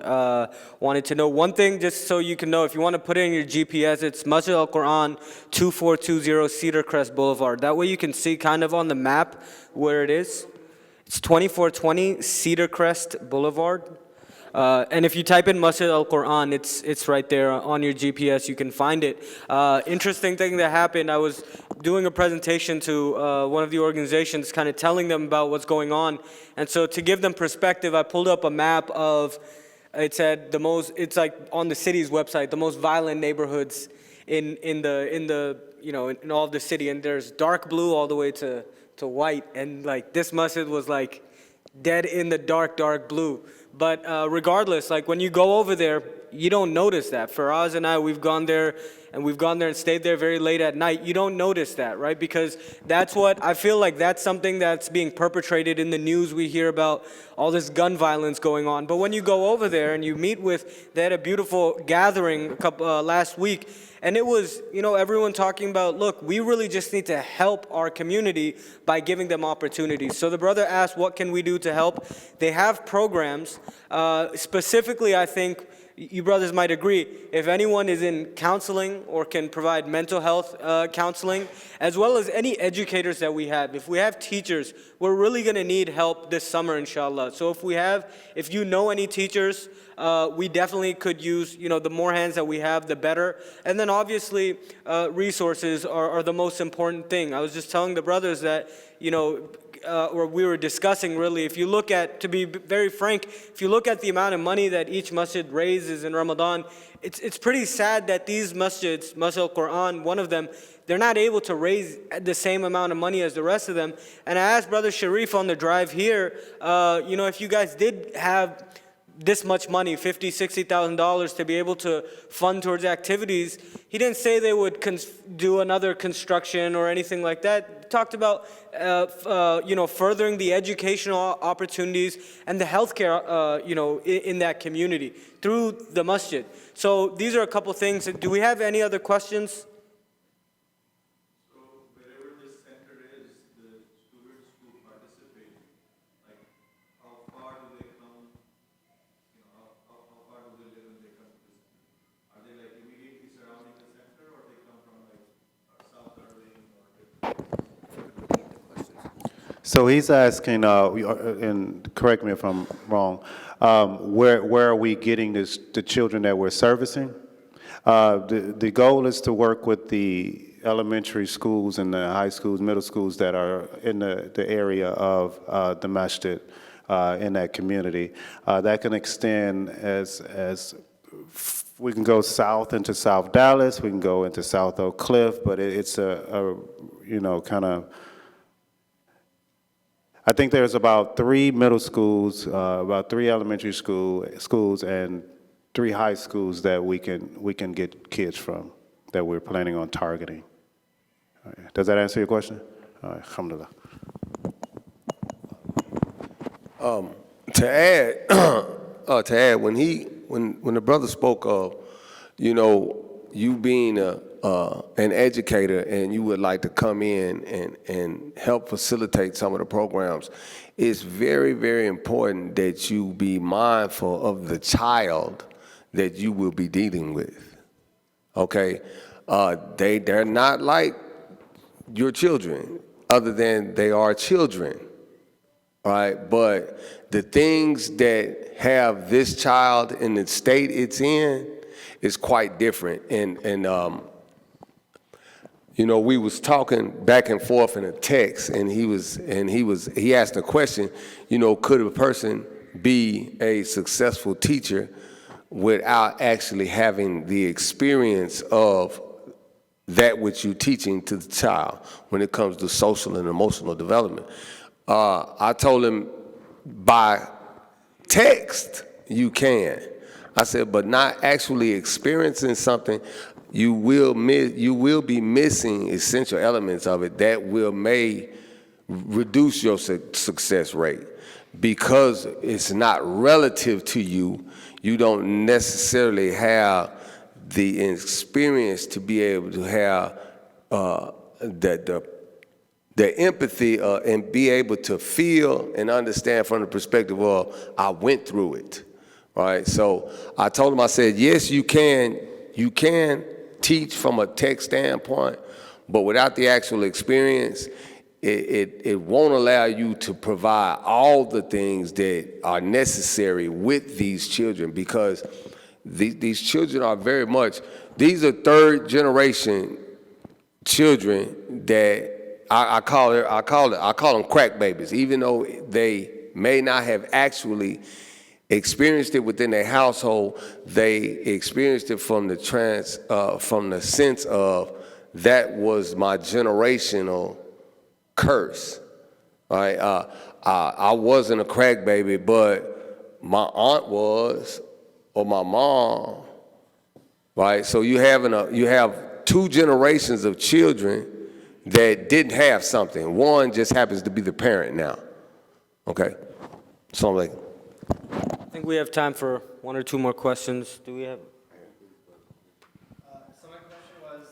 wanted to know. One thing, just so you can know, if you want to put it in your GPS, it's Masjid al-Quran, 2420 Cedar Crest Boulevard. That way you can see kind of on the map where it is. It's 2420 Cedar Crest Boulevard. And if you type in Masjid al-Quran, it's right there on your GPS. You can find it. Interesting thing that happened, I was doing a presentation to one of the organizations, kind of telling them about what's going on. And so to give them perspective, I pulled up a map of, it said it's like on the city's website, the most violent neighborhoods in all of the city. And there's dark blue all the way to white. And like this masjid was like dead in the dark blue. But regardless, like when you go over there, you don't notice that. Faraz and I, we've gone there and stayed there very late at night. You don't notice that, right? Because that's what, I feel like that's something that's being perpetrated in the news. We hear about all this gun violence going on. But when you go over there and you meet with, they had a beautiful gathering last week. And it was, everyone talking about, look, we really just need to help our community by giving them opportunities. So the brother asked, what can we do to help? They have programs Specifically, I think you brothers might agree, if anyone is in counseling or can provide mental health counseling, as well as any educators that we have, if we have teachers, we're really going to need help this summer, inshallah. So if you know any teachers, we definitely could use, the more hands that we have, the better. And then obviously, resources are the most important thing. I was just telling the brothers that, or we were discussing really, if you look at, to be very frank, if you look at the amount of money that each masjid raises in Ramadan, it's pretty sad that these masjids, Masjid al-Quran, one of them, they're not able to raise the same amount of money as the rest of them. And I asked Brother Sharif on the drive here, if you guys did have this much money, $50,000, $60,000 to be able to fund towards activities. He didn't say they would do another construction or anything like that. He talked about, furthering the educational opportunities and the healthcare, in that community through the masjid. So these are a couple things. Do we have any other questions? So he's asking, and correct me if I'm wrong, where are we getting the children that we're servicing? The goal is to work with the elementary schools and the high schools, middle schools that are in the area of the masjid in that community. That can extend as we can go south into South Dallas, we can go into South Oak Cliff, but it's a kind of, I think there's about 3 middle schools, about 3 elementary schools, and 3 high schools that we can get kids from that we're planning on targeting. Right. Does that answer your question? All right, alhamdulillah. To add, when the brother spoke of, you being an educator and you would like to come in and help facilitate some of the programs, it's very, very important that you be mindful of the child that you will be dealing with. Okay? They're not like your children, other than they are children. All right? But the things that have this child in the state it's in is quite different. And we was talking back and forth in a text, and he asked a question, could a person be a successful teacher without actually having the experience of that which you're teaching to the child when it comes to social and emotional development? I told him by text you can. I said, but not actually experiencing something, you will be missing essential elements of it that may reduce your success rate. Because it's not relative to you, you don't necessarily have the experience to be able to have the empathy and be able to feel and understand from the perspective of, I went through it. Right? So I told him, I said, yes, you can teach from a text standpoint, but without the actual experience, it won't allow you to provide all the things that are necessary with these children, because these children are very much, these are third generation children that I call them crack babies, even though they may not have actually experienced it within their household. They experienced it from the sense of, that was my generational curse. Right? I wasn't a crack baby, but my aunt was, or my mom. Right? So you have 2 generations of children that didn't have something. One just happens to be the parent now. Okay? So I think we have time for 1 or 2 more questions. Do we have? So my question was,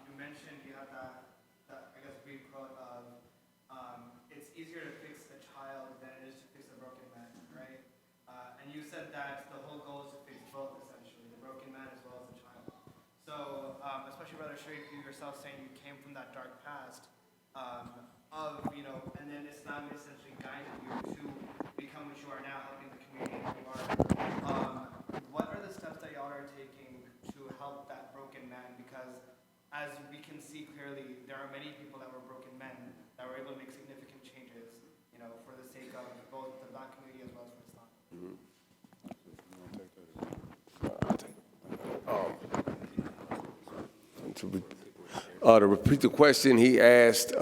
you mentioned you have that I guess Greek quote of, it's easier to fix a child than it is to fix a broken man, right? And that's the whole goal is to fix both, essentially, the broken man as well as the child. So, especially Brother Sharif, you yourself saying you came from that dark past, and then Islam essentially guided you to become what you are now, helping the community that you are. What are the steps that y'all are taking to help that broken man? Because as we can see clearly, there are many people that were broken men that were able to make significant changes, for the sake of both the black community as well as for Islam. To repeat the question, he asked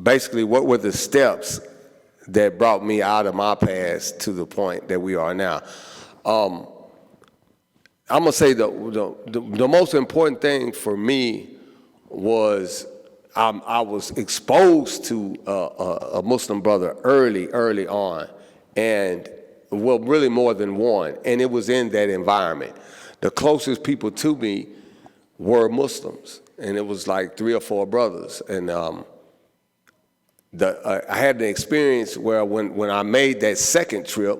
basically what were the steps that brought me out of my past to the point that we are now. I'm gonna say the most important thing for me was I was exposed to a Muslim brother early on, and well, really more than one, and it was in that environment. The closest people to me were Muslims, and it was like 3 or 4 brothers, and I had an experience where when I made that second trip,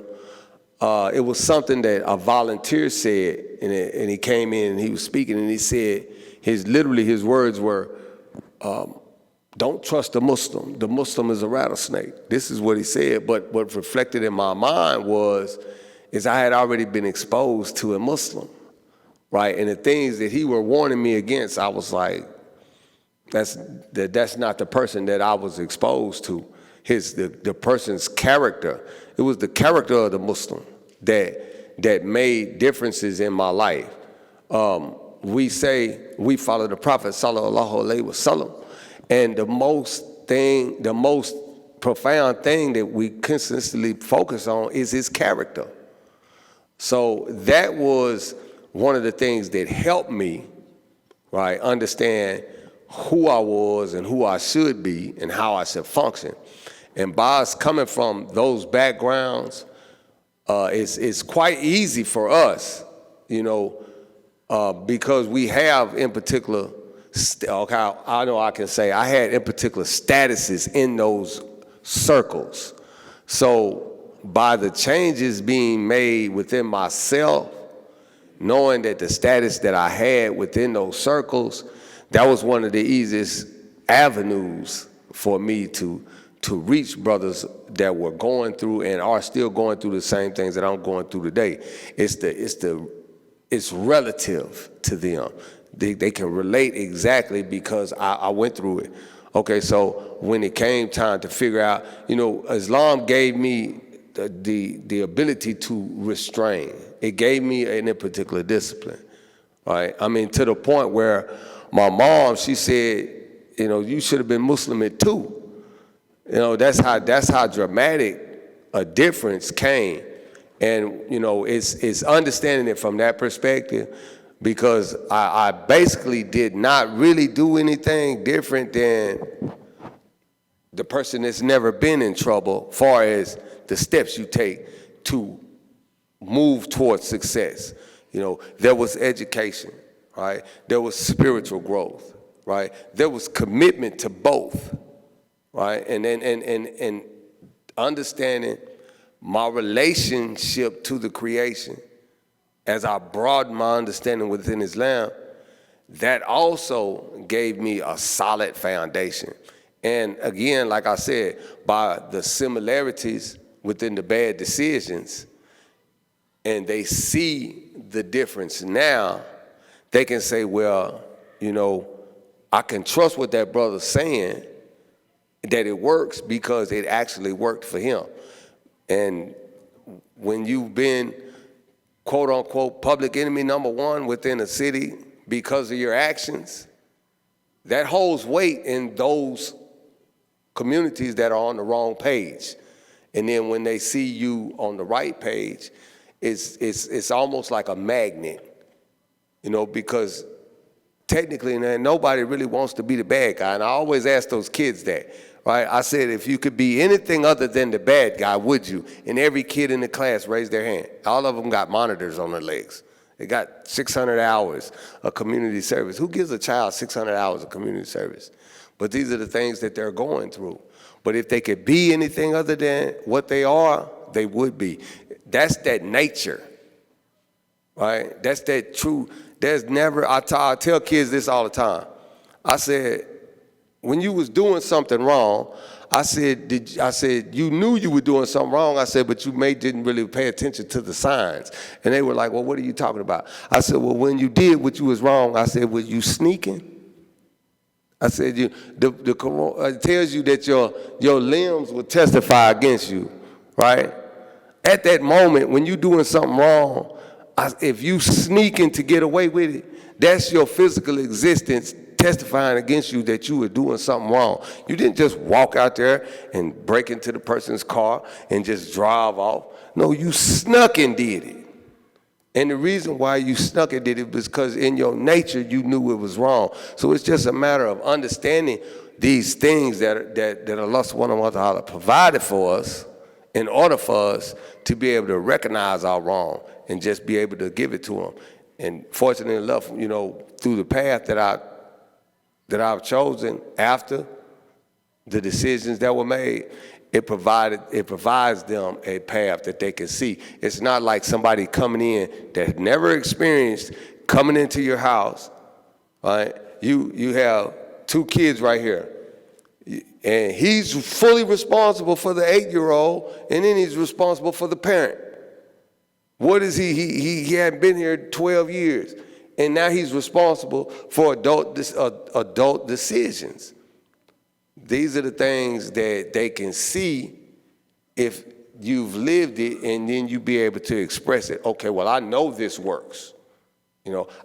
it was something that a volunteer said, and he came in and he was speaking, and he said, his words were, don't trust the Muslim. The Muslim is a rattlesnake. This is what he said, but what reflected in my mind is I had already been exposed to a Muslim, right? And the things that he were warning me against, I was like, that's not the person that I was exposed to. The person's character. It was the character of the Muslim that made differences in my life. We say we follow the Prophet sallallahu alaihi wasallam, and the most profound thing that we consistently focus on is his character. So that was one of the things that helped me, right, understand who I was and who I should be and how I should function. And by us coming from those backgrounds, it's quite easy for us, because we have in particular, I know I can say I had in particular statuses in those circles. So by the changes being made within myself, knowing that the status that I had within those circles, that was one of the easiest avenues for me to reach brothers that were going through and are still going through the same things that I'm going through today. It's relative to them. They can relate exactly because I went through it. Okay, so when it came time to figure out, Islam gave me the ability to restrain. It gave me a particular discipline, right? I mean, to the point where my mom, she said, you should have been Muslim at 2. That's how dramatic a difference came. And, it's understanding it from that perspective, because I basically did not really do anything different than the person that's never been in trouble, far as the steps you take to move towards success. There was education, right? There was spiritual growth, right? There was commitment to both, right? And understanding my relationship to the creation, as I broadened my understanding within Islam, that also gave me a solid foundation. And again, like I said, by the similarities within the bad decisions, and they see the difference now, they can say, well, I can trust what that brother's saying, that it works because it actually worked for him. And when you've been, quote unquote, public enemy number 1 within a city because of your actions, that holds weight in those communities that are on the wrong page. And then when they see you on the right page, it's almost like a magnet, because technically nobody really wants to be the bad guy. And I always ask those kids that, right? I said, if you could be anything other than the bad guy, would you? And every kid in the class raised their hand. All of them got monitors on their legs. They got 600 hours of community service. Who gives a child 600 hours of community service? But these are the things that they're going through. But if they could be anything other than what they are, they would be. That's that nature, right? That's that true. There's never, I tell kids this all the time. I said, when you was doing something wrong, I said, you knew you were doing something wrong. I said, but you didn't really pay attention to the signs. And they were like, well, what are you talking about? I said, well, when you did what you was wrong, I said, were you sneaking? I said, it tells you that your limbs will testify against you, right? At that moment, when you're doing something wrong, if you sneaking to get away with it, that's your physical existence testifying against you that you were doing something wrong. You didn't just walk out there and break into the person's car and just drive off. No, you snuck and did it. And the reason why you snuck and did it was because in your nature you knew it was wrong. So it's just a matter of understanding these things that Allah subhanahu wa ta'ala provided for us in order for us to be able to recognize our wrong and just be able to give it to Him. And fortunately enough, through the path that I've chosen after the decisions that were made, it provides them a path that they can see. It's not like somebody coming in that had never experienced coming into your house, right? You have 2 kids right here, and he's fully responsible for the 8-year-old, and then he's responsible for the parent. What is he? He hadn't been here 12 years, and now he's responsible for adult decisions. These are the things that they can see if you've lived it, and then you be able to express it. Okay, well, I know this works.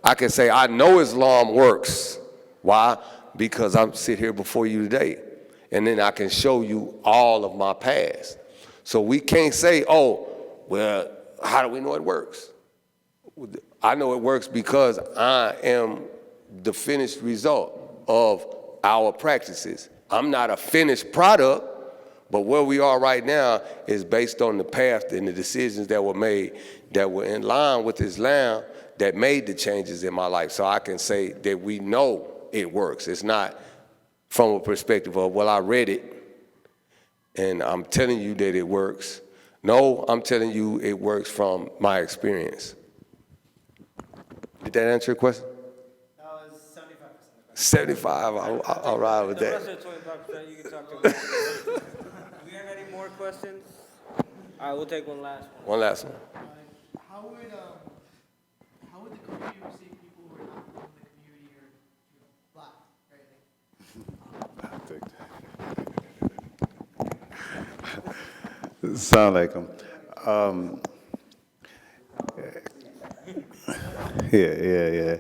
I can say, I know Islam works. Why? Because I'm sitting here before you today. And then I can show you all of my past. So we can't say, oh, well, how do we know it works? I know it works because I am the finished result of our practices. I'm not a finished product, but where we are right now is based on the path and the decisions that were made that were in line with Islam that made the changes in my life. So I can say that we know it works. It's not from a perspective of, well, I read it and I'm telling you that it works. No, I'm telling you it works from my experience. Did that answer your question? That was 75%. 75, I'll ride with The that. rest of the 25% you can talk to me. Do we have any more questions? All right, we'll take one last one. One last one. How would the community receive people who are not from the community or black, right? Sound like them. Yeah.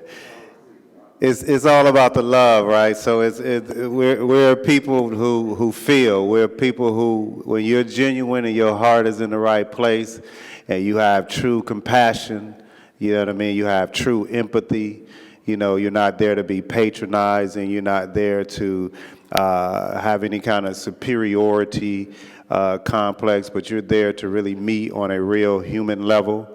It's all about the love, right? So we're people who feel. We're people who, when you're genuine and your heart is in the right place, and you have true compassion, you know what I mean? You have true empathy. You're not there to be patronizing. You're not there to have any kind of superiority complex, but you're there to really meet on a real human level.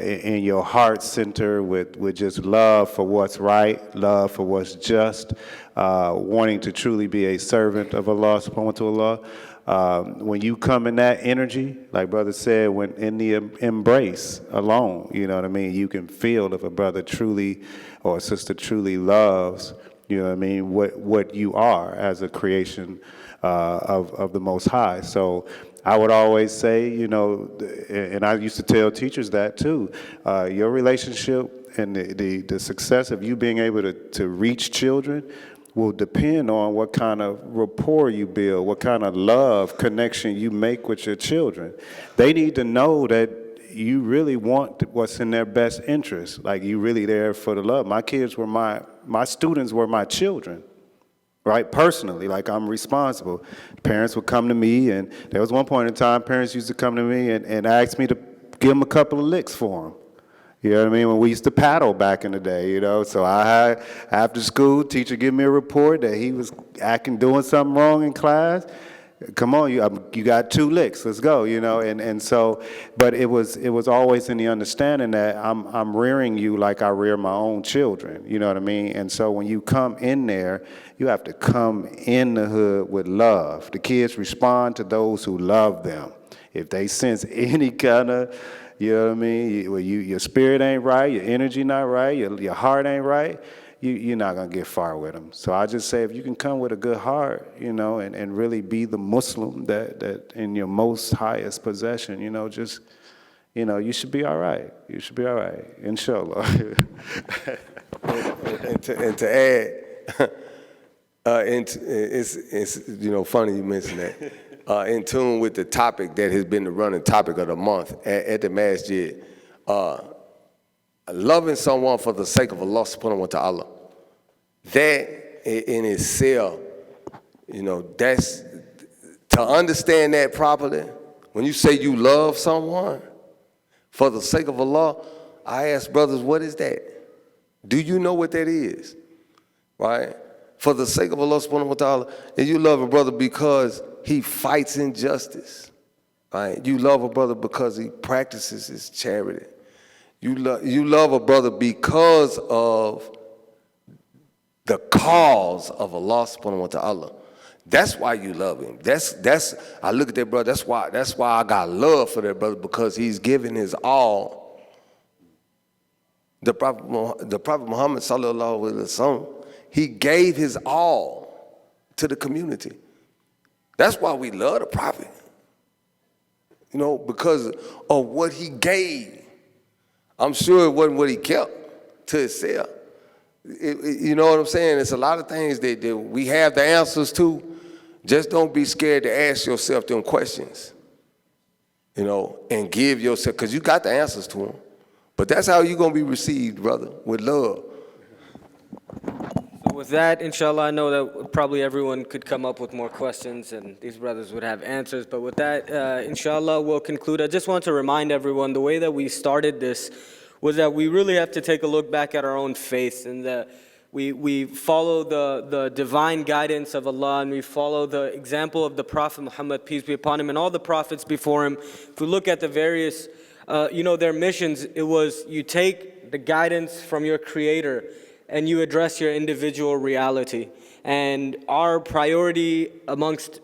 In your heart center with just love for what's right, love for what's just, wanting to truly be a servant of Allah subhanahu wa ta'ala. When you come in that energy, like brother said, when in the embrace alone, you know what I mean? You can feel if a brother truly or a sister truly loves, you know what I mean, what you are as a creation of the Most High. So I would always say, and I used to tell teachers that too, your relationship and the success of you being able to reach children will depend on what kind of rapport you build, what kind of love connection you make with your children. They need to know that you really want what's in their best interest, like you really there for the love. My kids were my students were my children. Right, personally, like I'm responsible. Parents would come to me, and there was one point in time, parents used to come to me and ask me to give them a couple of licks for them. You know what I mean? When we used to paddle back in the day, So I had, after school, teacher give me a report that he was doing something wrong in class. Come on, you got 2 licks. Let's go, And so, but it was always in the understanding that I'm rearing you like I rear my own children. You know what I mean? And so when you come in there, you have to come in the hood with love. The kids respond to those who love them. If they sense any kind of, you know what I mean, your spirit ain't right, your energy not right, your heart ain't right, you're not going to get far with them. So I just say if you can come with a good heart, you know, and really be the Muslim that in your most highest possession, you know, just, you know, you should be all right. You should be all right, inshallah. And to add, it's you know, funny you mentioned that. In tune with the topic that has been the running topic of the month at the masjid, loving someone for the sake of Allah subhanahu wa ta'ala. That in itself, you know, that's, to understand that properly, when you say you love someone for the sake of Allah, I ask brothers, what is that? Do you know what that is? Right? For the sake of Allah subhanahu wa ta'ala, and you love a brother because he fights injustice. Right? You love a brother because he practices his charity. You love a brother because of the cause of Allah subhanahu wa ta'ala. That's why you love him. That's I look at that brother, that's why I got love for that brother, because he's giving his all. The Prophet Muhammad sallallahu alaihi wasallam, he gave his all to the community. That's why we love the Prophet. You know, because of what he gave. I'm sure it wasn't what he kept to himself. You know what I'm saying? It's a lot of things that we have the answers to. Just don't be scared to ask yourself them questions, you know, and give yourself, because you got the answers to them. But that's how you're going to be received, brother, with love. So with that, inshallah, I know that probably everyone could come up with more questions and these brothers would have answers. But with that, inshallah, we'll conclude. I just want to remind everyone the way that we started this was that we really have to take a look back at our own faith, and that we follow the divine guidance of Allah, and we follow the example of the Prophet Muhammad, peace be upon him, and all the prophets before him. If we look at the various, you know, their missions, it was you take the guidance from your Creator and you address your individual reality. And our priority amongst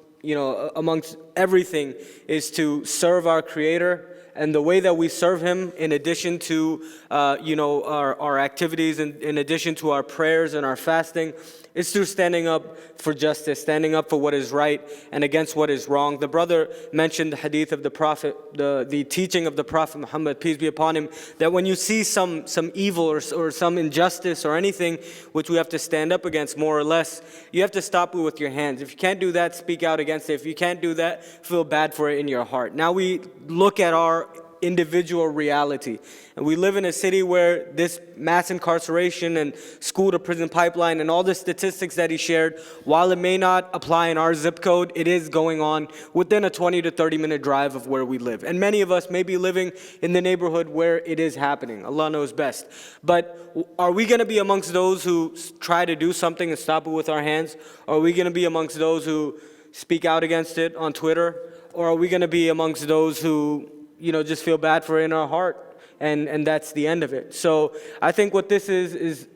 everything is to serve our Creator. And the way that we serve him, in addition to our activities, and in addition to our prayers and our fasting, is through standing up for justice, standing up for what is right and against what is wrong. The brother mentioned the hadith of the Prophet, the teaching of the Prophet Muhammad, peace be upon him, that when you see some evil or some injustice or anything which we have to stand up against, more or less, you have to stop it with your hands. If you can't do that, speak out against it. If you can't do that, feel bad for it in your heart. Now we look at our individual reality. And we live in a city where this mass incarceration and school to prison pipeline and all the statistics that he shared, while it may not apply in our zip code, it is going on within a 20 to 30 minute drive of where we live. And many of us may be living in the neighborhood where it is happening. Allah knows best. But are we going to be amongst those who try to do something and stop it with our hands? Or are we going to be amongst those who speak out against it on Twitter? Or are we going to be amongst those who just feel bad for it in our heart, and that's the end of it? So I think what this is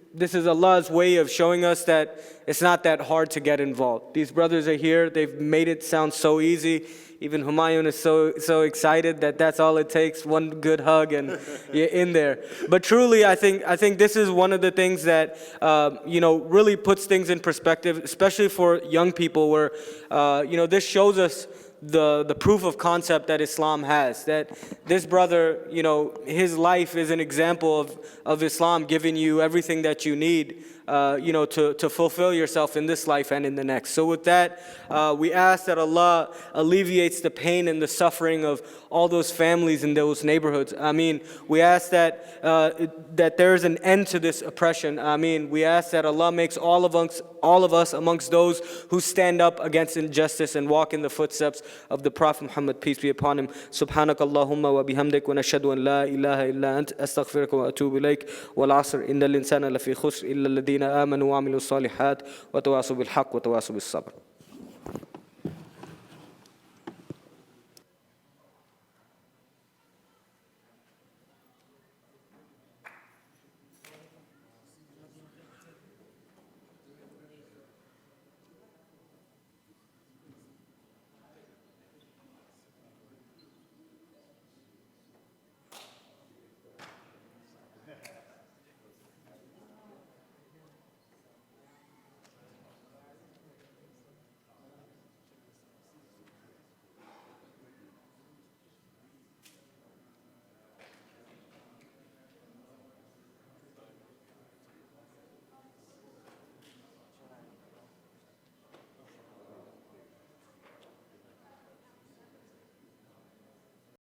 Allah's way of showing us that it's not that hard to get involved. These brothers are here. They've made it sound so easy. Even Humayun is so excited that that's all it takes, one good hug and you're in there. But truly, I think this is one of the things that really puts things in perspective, especially for young people, where this shows us the proof of concept that Islam has, that this brother, his life is an example of Islam giving you everything that you need, to fulfill yourself in this life and in the next. So with that, we ask that Allah alleviates the pain and the suffering of all those families in those neighborhoods. We ask that there is an end to this oppression. We ask that Allah makes all of us amongst those who stand up against injustice and walk in the footsteps of the Prophet Muhammad, peace be upon him. Subhanakallahumma wa bihamdik wa nashhadu an la ilaha illa ant astaghfiruka wa atubu ilayk wal asr innal insana lafi khusr illa alladhina amanu wa amilu salihat wa tawasaw bil haqq wa tawasaw bis sabr.